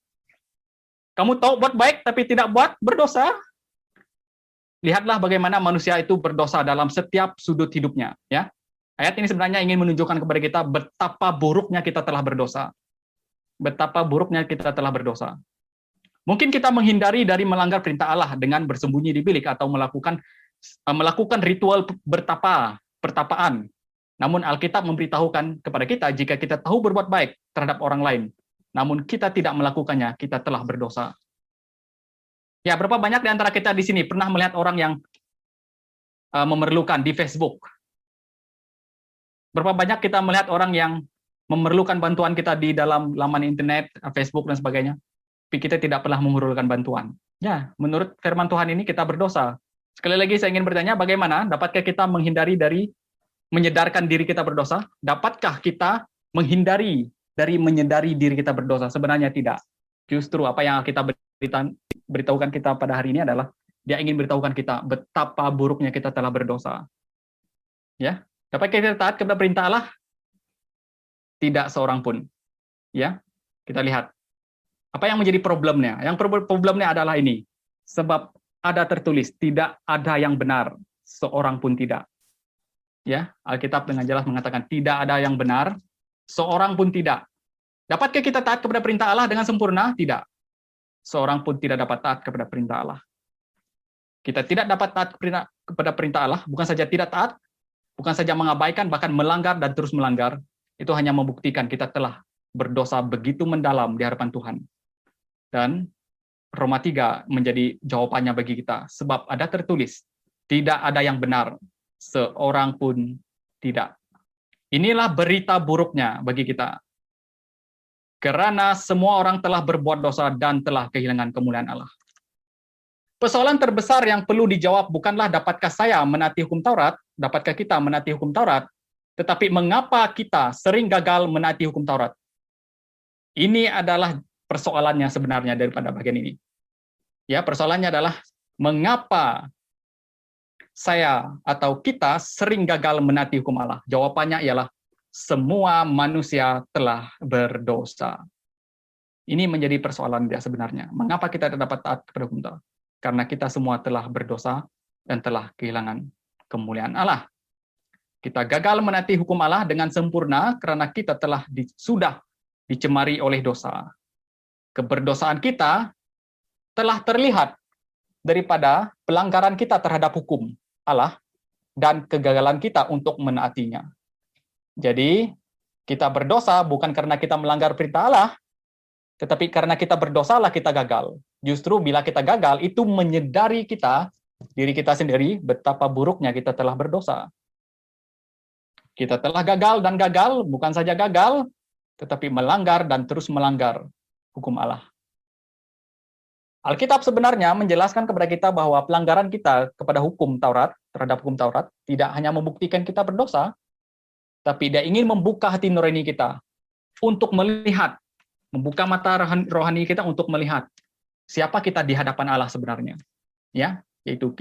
kamu tahu buat baik tapi tidak buat berdosa? Lihatlah bagaimana manusia itu berdosa dalam setiap sudut hidupnya. Ya. Ayat ini sebenarnya ingin menunjukkan kepada kita betapa buruknya kita telah berdosa. Betapa buruknya kita telah berdosa. Mungkin kita menghindari dari melanggar perintah Allah dengan bersembunyi di bilik atau melakukan ritual pertapaan. Namun Alkitab memberitahukan kepada kita, jika kita tahu berbuat baik terhadap orang lain, namun kita tidak melakukannya, kita telah berdosa. Ya, berapa banyak di antara kita di sini pernah melihat orang yang memerlukan di Facebook? Berapa banyak kita melihat orang yang memerlukan bantuan kita di dalam laman internet, Facebook, dan sebagainya? Tapi kita tidak pernah memerlukan bantuan. Ya, menurut firman Tuhan ini kita berdosa. Sekali lagi saya ingin bertanya, bagaimana dapatkah kita menghindari dari menyedarkan diri kita berdosa? Dapatkah kita menghindari dari menyadari diri kita berdosa? Sebenarnya tidak. Justru apa yang kita beritahukan kita pada hari ini adalah dia ingin beritahukan kita betapa buruknya kita telah berdosa. Ya, dapatkah kita taat kepada perintah Allah? Tidak seorang pun. Ya, kita lihat. Apa yang menjadi problemnya? Yang problemnya adalah ini. Sebab ada tertulis, tidak ada yang benar, seorang pun tidak. Ya, Alkitab dengan jelas mengatakan tidak ada yang benar, seorang pun tidak. Dapatkah kita taat kepada perintah Allah dengan sempurna? Tidak. Seorang pun tidak dapat taat kepada perintah Allah. Kita tidak dapat taat kepada perintah Allah, bukan saja tidak taat, bukan saja mengabaikan, bahkan melanggar dan terus melanggar. Itu hanya membuktikan kita telah berdosa begitu mendalam di hadapan Tuhan. Dan Roma 3 menjadi jawabannya bagi kita. Sebab ada tertulis, tidak ada yang benar, seorang pun tidak. Inilah berita buruknya bagi kita. Karena semua orang telah berbuat dosa dan telah kehilangan kemuliaan Allah. Persoalan terbesar yang perlu dijawab bukanlah dapatkah saya menaati hukum Taurat, dapatkah kita menaati hukum Taurat, tetapi mengapa kita sering gagal menaati hukum Taurat. Ini adalah persoalannya sebenarnya daripada bagian ini. Ya, persoalannya adalah mengapa saya atau kita sering gagal menaati hukum Allah. Jawabannya ialah semua manusia telah berdosa. Ini menjadi persoalan dia sebenarnya. Mengapa kita tidak dapat taat kepada hukum Taurat? Karena kita semua telah berdosa dan telah kehilangan kemuliaan Allah. Kita gagal menaati hukum Allah dengan sempurna karena kita telah sudah dicemari oleh dosa. Keberdosaan kita telah terlihat daripada pelanggaran kita terhadap hukum Allah dan kegagalan kita untuk menaatinya. Jadi, kita berdosa bukan karena kita melanggar perintah Allah, tetapi karena kita berdosalah kita gagal. Justru bila kita gagal, itu menyadari kita, diri kita sendiri, betapa buruknya kita telah berdosa. Kita telah gagal dan gagal, bukan saja gagal, tetapi melanggar dan terus melanggar hukum Allah. Alkitab sebenarnya menjelaskan kepada kita bahwa pelanggaran kita kepada hukum Taurat, terhadap hukum Taurat, tidak hanya membuktikan kita berdosa, tapi dia ingin membuka hati nurani kita untuk melihat, membuka mata rohani kita untuk melihat siapa kita di hadapan Allah sebenarnya. Ya, yaitu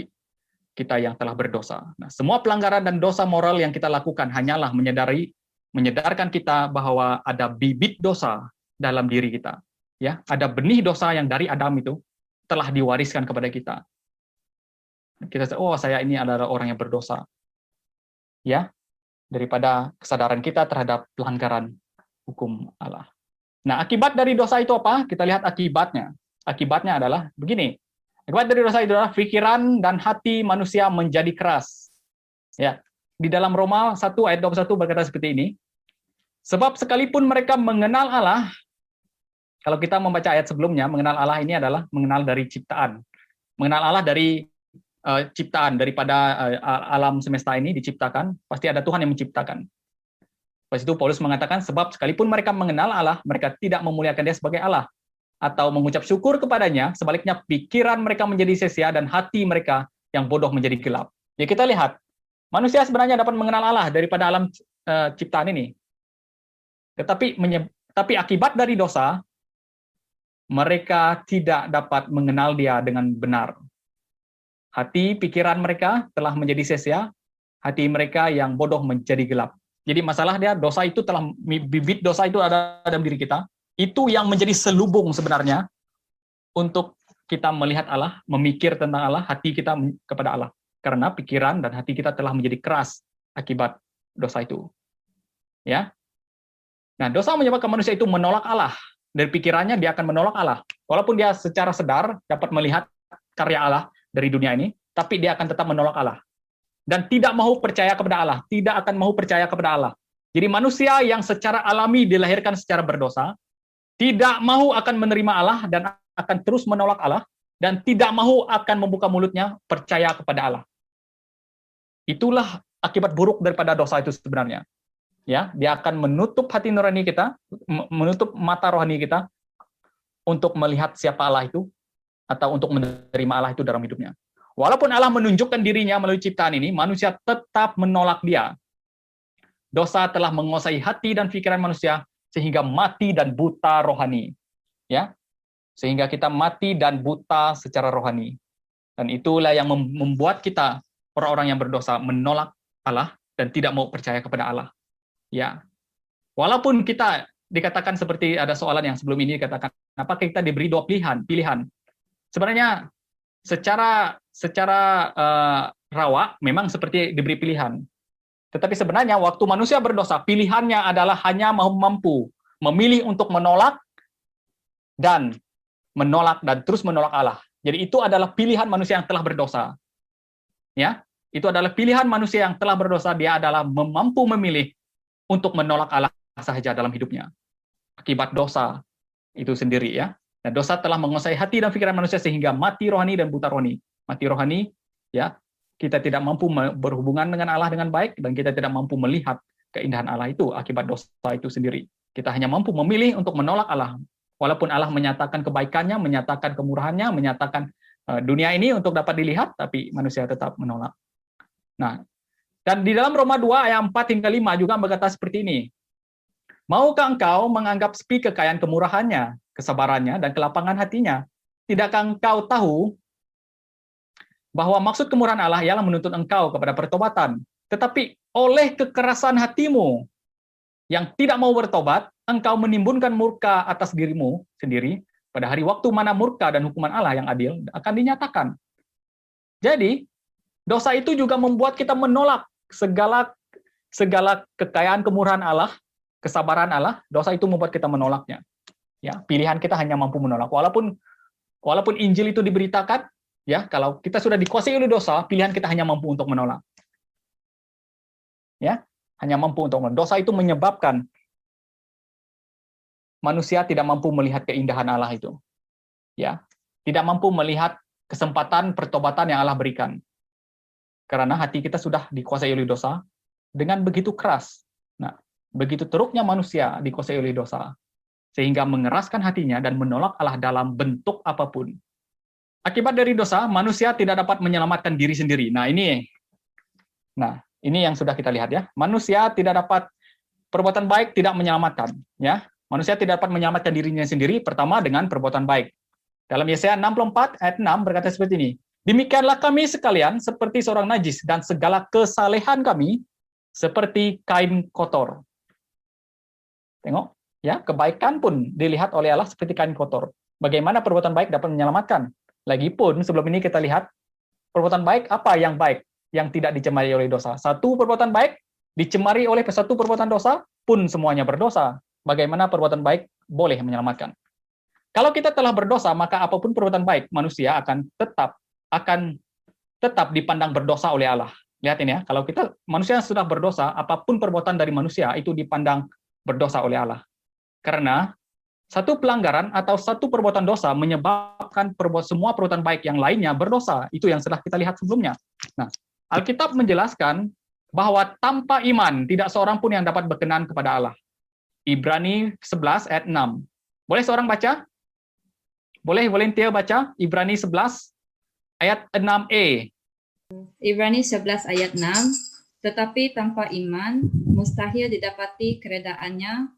kita yang telah berdosa. Nah, semua pelanggaran dan dosa moral yang kita lakukan hanyalah menyadarkan kita bahwa ada bibit dosa dalam diri kita. Ya, ada benih dosa yang dari Adam itu telah diwariskan kepada kita. Kita oh, saya ini adalah orang yang berdosa. Ya, daripada kesadaran kita terhadap pelanggaran hukum Allah. Nah, akibat dari dosa itu apa? Kita lihat akibatnya. Akibatnya adalah begini. Akibat dari dosa itu adalah pikiran dan hati manusia menjadi keras. Ya, di dalam Roma 1 ayat 21 berkata seperti ini. Sebab sekalipun mereka mengenal Allah, kalau kita membaca ayat sebelumnya, mengenal Allah ini adalah mengenal dari ciptaan. Mengenal Allah dari ciptaan, daripada alam semesta ini diciptakan, pasti ada Tuhan yang menciptakan. Pas itu Paulus mengatakan, sebab sekalipun mereka mengenal Allah, mereka tidak memuliakan Dia sebagai Allah, atau mengucap syukur kepadanya, sebaliknya pikiran mereka menjadi sia-sia dan hati mereka yang bodoh menjadi gelap. Ya, kita lihat, manusia sebenarnya dapat mengenal Allah daripada alam ciptaan ini. Tapi akibat dari dosa, mereka tidak dapat mengenal Dia dengan benar. Hati, pikiran mereka telah menjadi sia-sia, hati mereka yang bodoh menjadi gelap. Jadi masalah dia, dosa itu telah, bibit dosa itu ada dalam diri kita, itu yang menjadi selubung sebenarnya untuk kita melihat Allah, memikir tentang Allah, hati kita kepada Allah. Karena pikiran dan hati kita telah menjadi keras akibat dosa itu. Ya. Nah, dosa menyebabkan manusia itu menolak Allah. Dari pikirannya dia akan menolak Allah. Walaupun dia secara sadar dapat melihat karya Allah dari dunia ini, tapi dia akan tetap menolak Allah. Dan tidak mau percaya kepada Allah, tidak akan mau percaya kepada Allah. Jadi manusia yang secara alami dilahirkan secara berdosa, tidak mau akan menerima Allah dan akan terus menolak Allah, dan tidak mau akan membuka mulutnya percaya kepada Allah. Itulah akibat buruk daripada dosa itu sebenarnya. Ya, dia akan menutup hati nurani kita, menutup mata rohani kita untuk melihat siapa Allah itu, atau untuk menerima Allah itu dalam hidupnya. Walaupun Allah menunjukkan dirinya melalui ciptaan ini, manusia tetap menolak Dia. Dosa telah menguasai hati dan pikiran manusia sehingga mati dan buta rohani. Ya, sehingga kita mati dan buta secara rohani. Dan itulah yang membuat kita, orang-orang yang berdosa, menolak Allah dan tidak mau percaya kepada Allah. Ya, walaupun kita dikatakan seperti ada soalan yang sebelum ini dikatakan, apakah kita diberi dua pilihan? Sebenarnya secara rawa memang seperti diberi pilihan. Tetapi sebenarnya waktu manusia berdosa, pilihannya adalah hanya mampu memilih untuk menolak dan terus menolak Allah. Jadi itu adalah pilihan manusia yang telah berdosa. Ya, itu adalah pilihan manusia yang telah berdosa. Dia adalah mampu memilih untuk menolak Allah saja dalam hidupnya. Akibat dosa itu sendiri, ya. Dan dosa telah menguasai hati dan pikiran manusia sehingga mati rohani dan buta rohani. Mati rohani, ya. Kita tidak mampu berhubungan dengan Allah dengan baik dan kita tidak mampu melihat keindahan Allah itu akibat dosa itu sendiri. Kita hanya mampu memilih untuk menolak Allah. Walaupun Allah menyatakan kebaikannya, menyatakan kemurahannya, menyatakan dunia ini untuk dapat dilihat, tapi manusia tetap menolak. Nah, dan di dalam Roma 2 ayat 4 hingga 5 juga berkata seperti ini. Maukah engkau menganggap sepi kekayaan kemurahannya, kesabarannya, dan kelapangan hatinya? Tidakkah engkau tahu bahwa maksud kemurahan Allah ialah menuntut engkau kepada pertobatan? Tetapi oleh kekerasan hatimu, yang tidak mau bertobat, engkau menimbunkan murka atas dirimu sendiri pada hari waktu mana murka dan hukuman Allah yang adil akan dinyatakan. Jadi, dosa itu juga membuat kita menolak segala kekayaan kemurahan Allah, kesabaran Allah. Dosa itu membuat kita menolaknya. Ya, pilihan kita hanya mampu menolak. Walaupun Injil itu diberitakan, ya, kalau kita sudah dikuasai oleh dosa, pilihan kita hanya mampu untuk menolak. Ya, hanya mampu untuk menolak. Dosa itu menyebabkan manusia tidak mampu melihat keindahan Allah itu. Ya, tidak mampu melihat kesempatan pertobatan yang Allah berikan. Karena hati kita sudah dikuasai oleh dosa dengan begitu keras. Nah, begitu teruknya manusia dikuasai oleh dosa, sehingga mengeraskan hatinya dan menolak Allah dalam bentuk apapun. Akibat dari dosa, manusia tidak dapat menyelamatkan diri sendiri. Nah, ini yang sudah kita lihat ya. Manusia tidak dapat, perbuatan baik tidak menyelamatkan. Ya, manusia tidak dapat menyelamatkan dirinya sendiri, pertama dengan perbuatan baik. Dalam Yesaya 64 ayat 6 berkata seperti ini, demikianlah kami sekalian seperti seorang najis, dan segala kesalehan kami seperti kain kotor. Tengok, ya, kebaikan pun dilihat oleh Allah seperti kain kotor. Bagaimana perbuatan baik dapat menyelamatkan? Lagipun sebelum ini kita lihat perbuatan baik apa yang baik yang tidak dicemari oleh dosa. Satu perbuatan baik dicemari oleh satu perbuatan dosa pun semuanya berdosa. Bagaimana perbuatan baik boleh menyelamatkan? Kalau kita telah berdosa, maka apapun perbuatan baik manusia akan tetap dipandang berdosa oleh Allah. Lihat ini ya, kalau kita manusia sudah berdosa, apapun perbuatan dari manusia itu dipandang berdosa oleh Allah. Karena satu pelanggaran atau satu perbuatan dosa menyebabkan semua perbuatan baik yang lainnya berdosa. Itu yang sudah kita lihat sebelumnya. Nah, Alkitab menjelaskan bahwa tanpa iman tidak seorang pun yang dapat berkenan kepada Allah. Ibrani 11 ayat 6. Boleh seorang baca? Boleh volunteer baca Ibrani 11 ayat 6e. Ibrani 11 ayat 6, tetapi tanpa iman mustahil didapati keredaannya.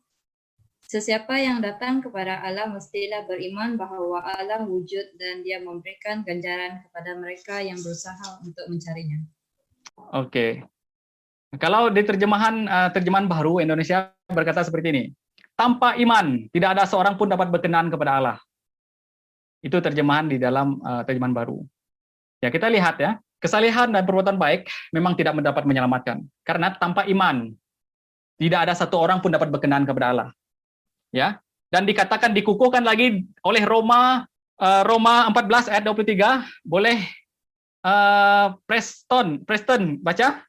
Sesiapa yang datang kepada Allah mestilah beriman bahwa Allah wujud dan Dia memberikan ganjaran kepada mereka yang berusaha untuk mencarinya. Oke. Kalau di terjemahan baru Indonesia berkata seperti ini. Tanpa iman tidak ada seorang pun dapat berkenan kepada Allah. Itu terjemahan di dalam terjemahan baru. Ya, kita lihat ya, kesalehan dan perbuatan baik memang tidak mendapat menyelamatkan. Karena tanpa iman tidak ada satu orang pun dapat berkenan kepada Allah. Ya, dan dikatakan dikukuhkan lagi oleh Roma 14 ayat 23. Boleh Preston baca?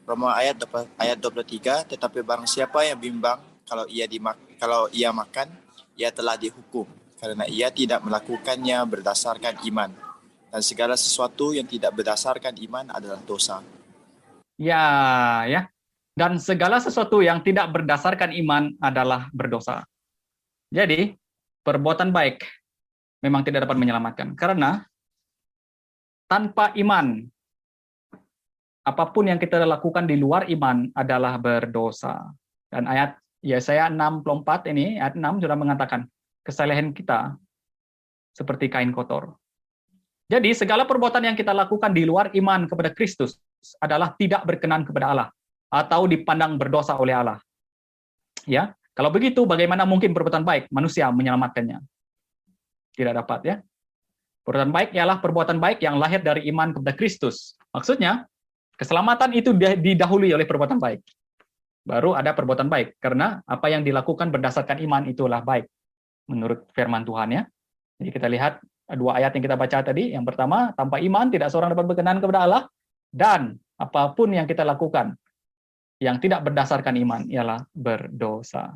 Roma ayat 23, tetapi barang siapa yang bimbang kalau ia makan, ia telah dihukum karena ia tidak melakukannya berdasarkan iman. Dan segala sesuatu yang tidak berdasarkan iman adalah dosa. Ya. Dan segala sesuatu yang tidak berdasarkan iman adalah berdosa. Jadi, perbuatan baik memang tidak dapat menyelamatkan. Karena tanpa iman, apapun yang kita lakukan di luar iman adalah berdosa. Dan ayat Yesaya 64 ini, ayat 6 sudah mengatakan, kesalehan kita seperti kain kotor. Jadi, segala perbuatan yang kita lakukan di luar iman kepada Kristus adalah tidak berkenan kepada Allah atau dipandang berdosa oleh Allah. Ya, kalau begitu bagaimana mungkin perbuatan baik manusia menyelamatkannya? Tidak dapat ya. Perbuatan baik ialah perbuatan baik yang lahir dari iman kepada Kristus. Maksudnya, keselamatan itu didahului oleh perbuatan baik. Baru ada perbuatan baik karena apa yang dilakukan berdasarkan iman itulah baik menurut firman Tuhan ya. Jadi kita lihat dua ayat yang kita baca tadi. Yang pertama, tanpa iman tidak seorang dapat berkenan kepada Allah, dan apapun yang kita lakukan yang tidak berdasarkan iman ialah berdosa.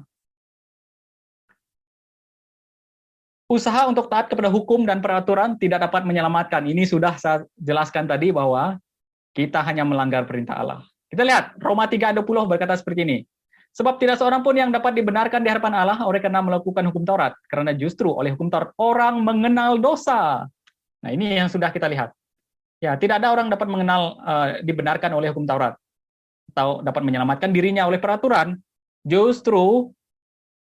Usaha untuk taat kepada hukum dan peraturan tidak dapat menyelamatkan. Ini sudah saya jelaskan tadi bahwa kita hanya melanggar perintah Allah. Kita lihat Roma 3:20 berkata seperti ini. Sebab tidak seorang pun yang dapat dibenarkan di hadapan Allah oleh karena melakukan hukum Taurat, karena justru oleh hukum Taurat orang mengenal dosa. Nah, ini yang sudah kita lihat. Ya, tidak ada orang dapat dibenarkan oleh hukum Taurat atau dapat menyelamatkan dirinya oleh peraturan. Justru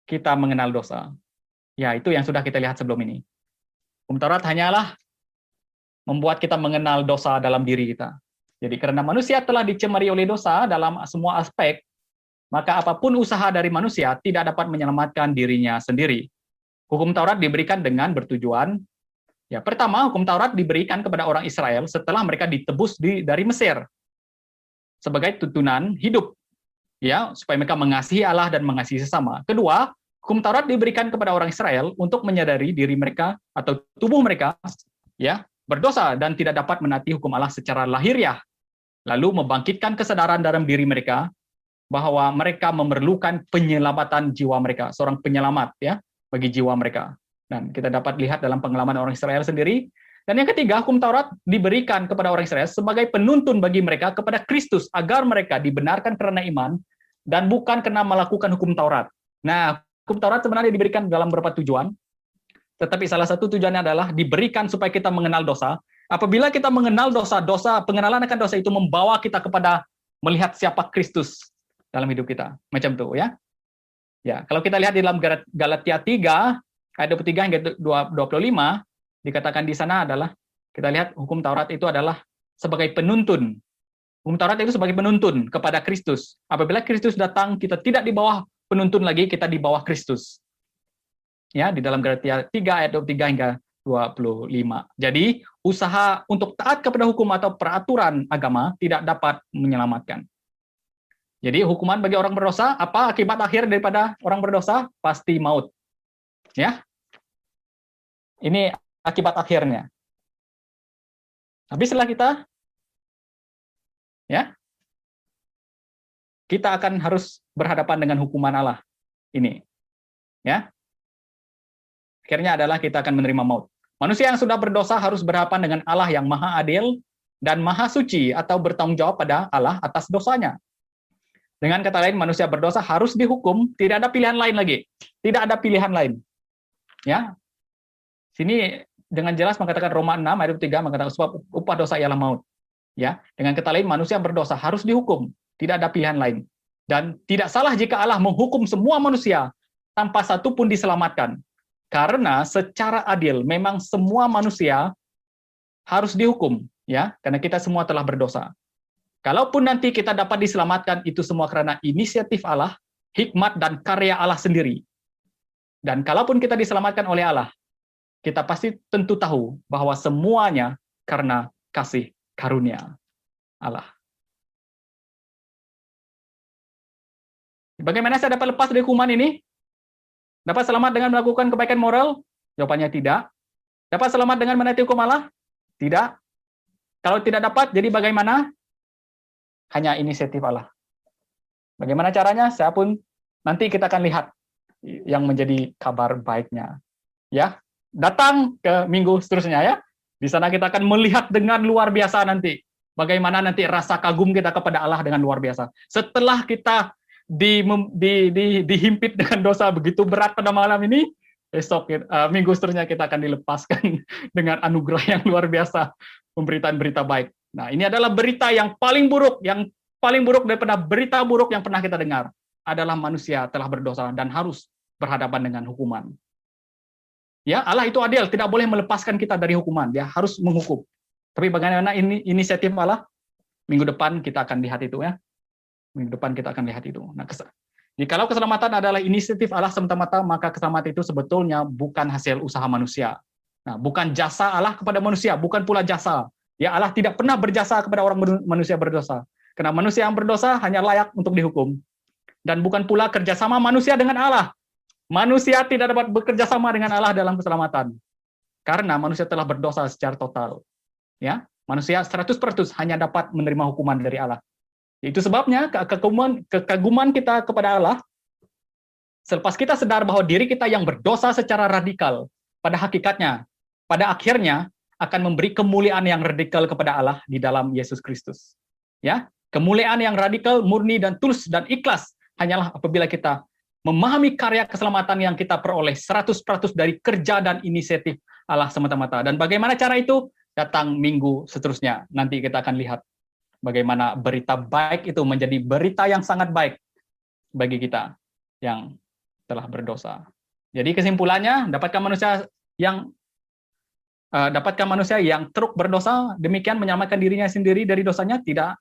kita mengenal dosa. Ya, itu yang sudah kita lihat sebelum ini. Hukum Taurat hanyalah membuat kita mengenal dosa dalam diri kita. Jadi karena manusia telah dicemari oleh dosa dalam semua aspek, maka apapun usaha dari manusia tidak dapat menyelamatkan dirinya sendiri. Hukum Taurat diberikan dengan bertujuan, ya pertama, hukum Taurat diberikan kepada orang Israel setelah mereka ditebus dari Mesir sebagai tuntunan hidup, ya, supaya mereka mengasihi Allah dan mengasihi sesama. Kedua, hukum Taurat diberikan kepada orang Israel untuk menyadari diri mereka atau tubuh mereka, ya, berdosa dan tidak dapat menaati hukum Allah secara lahiriah, lalu membangkitkan kesadaran dalam diri mereka bahwa mereka memerlukan penyelamatan jiwa mereka, seorang penyelamat, ya, bagi jiwa mereka. Dan kita dapat lihat dalam pengalaman orang Israel sendiri. Dan yang ketiga, hukum Taurat diberikan kepada orang Israel sebagai penuntun bagi mereka kepada Kristus agar mereka dibenarkan karena iman dan bukan karena melakukan hukum Taurat. Nah, hukum Taurat sebenarnya diberikan dalam beberapa tujuan, tetapi salah satu tujuannya adalah diberikan supaya kita mengenal dosa. Apabila kita mengenal dosa, pengenalan akan dosa itu membawa kita kepada melihat siapa Kristus dalam hidup kita. Macam itu, ya. Ya, kalau kita lihat di dalam Galatia 3 ayat 23 hingga 25, dikatakan di sana adalah, kita lihat hukum Taurat itu adalah sebagai penuntun. Hukum Taurat itu sebagai penuntun kepada Kristus. Apabila Kristus datang, kita tidak di bawah penuntun lagi, kita di bawah Kristus. Ya, di dalam Galatia 3 ayat 23 hingga 25. Jadi, usaha untuk taat kepada hukum atau peraturan agama tidak dapat menyelamatkan. Jadi, hukuman bagi orang berdosa, apa akibat akhir daripada orang berdosa? Pasti maut. Ya. Ini akibat akhirnya. Habis setelah kita akan harus berhadapan dengan hukuman Allah ini. Ya. Akhirnya adalah kita akan menerima maut. Manusia yang sudah berdosa harus berhadapan dengan Allah yang maha adil dan maha suci atau bertanggung jawab pada Allah atas dosanya. Dengan kata lain, manusia berdosa harus dihukum, tidak ada pilihan lain lagi. Tidak ada pilihan lain. Ya. Sini dengan jelas mengatakan Roma 6 ayat 3 mengatakan sebab upah dosa ialah maut. Ya. Dengan kata lain, manusia berdosa harus dihukum, tidak ada pilihan lain. Dan tidak salah jika Allah menghukum semua manusia tanpa satu pun diselamatkan. Karena secara adil memang semua manusia harus dihukum, ya, karena kita semua telah berdosa. Kalaupun nanti kita dapat diselamatkan, itu semua karena inisiatif Allah, hikmat dan karya Allah sendiri. Dan kalaupun kita diselamatkan oleh Allah, kita pasti tentu tahu bahwa semuanya karena kasih karunia Allah. Bagaimana saya dapat lepas dari hukuman ini? Dapat selamat dengan melakukan kebaikan moral? Jawabannya tidak. Dapat selamat dengan menaati hukum Allah? Tidak. Kalau tidak dapat, jadi bagaimana? Hanya inisiatif Allah. Bagaimana caranya? Saya pun nanti kita akan lihat yang menjadi kabar baiknya. Ya, datang ke minggu seterusnya ya. Di sana kita akan melihat dengan luar biasa nanti. Bagaimana nanti rasa kagum kita kepada Allah dengan luar biasa. Setelah kita dihimpit dengan dosa begitu berat pada malam ini, besok minggu seterusnya kita akan dilepaskan dengan anugerah yang luar biasa, pemberitaan berita baik. Nah, ini adalah berita yang paling buruk daripada berita buruk yang pernah kita dengar, adalah manusia telah berdosa dan harus berhadapan dengan hukuman. Ya, Allah itu adil, tidak boleh melepaskan kita dari hukuman, dia harus menghukum. Tapi bagaimana ini inisiatif Allah? Minggu depan kita akan lihat itu ya. Minggu depan kita akan lihat itu. Nah, jadi kalau keselamatan adalah inisiatif Allah semata-mata, maka keselamatan itu sebetulnya bukan hasil usaha manusia. Nah, bukan jasa Allah kepada manusia, bukan pula jasa. Ya, Allah tidak pernah berjasa kepada orang manusia berdosa. Karena manusia yang berdosa hanya layak untuk dihukum. Dan bukan pula kerjasama manusia dengan Allah. Manusia tidak dapat bekerja sama dengan Allah dalam keselamatan. Karena manusia telah berdosa secara total. Ya, manusia 100% hanya dapat menerima hukuman dari Allah. Itu sebabnya kekaguman kita kepada Allah, selepas kita sadar bahwa diri kita yang berdosa secara radikal, pada hakikatnya, pada akhirnya akan memberi kemuliaan yang radikal kepada Allah di dalam Yesus Kristus. Ya, kemuliaan yang radikal, murni dan tulus dan ikhlas hanyalah apabila kita memahami karya keselamatan yang kita peroleh 100% dari kerja dan inisiatif Allah semata-mata. Dan bagaimana cara itu? Datang minggu seterusnya. Nanti kita akan lihat bagaimana berita baik itu menjadi berita yang sangat baik bagi kita yang telah berdosa. Jadi kesimpulannya, dapatkah manusia yang terus berdosa demikian menyelamatkan dirinya sendiri dari dosanya? Tidak.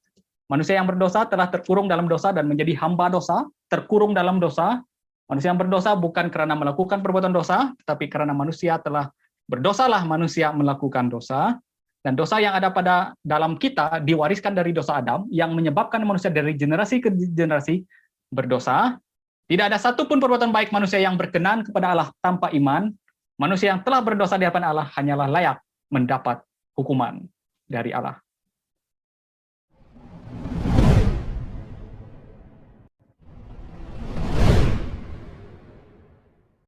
Manusia yang berdosa telah terkurung dalam dosa dan menjadi hamba dosa, terkurung dalam dosa. Manusia yang berdosa bukan karena melakukan perbuatan dosa, tetapi karena manusia telah berdosalah manusia melakukan dosa. Dan dosa yang ada pada dalam kita diwariskan dari dosa Adam, yang menyebabkan manusia dari generasi ke generasi berdosa. Tidak ada satupun perbuatan baik manusia yang berkenan kepada Allah tanpa iman. Manusia yang telah berdosa di hadapan Allah hanyalah layak mendapat hukuman dari Allah.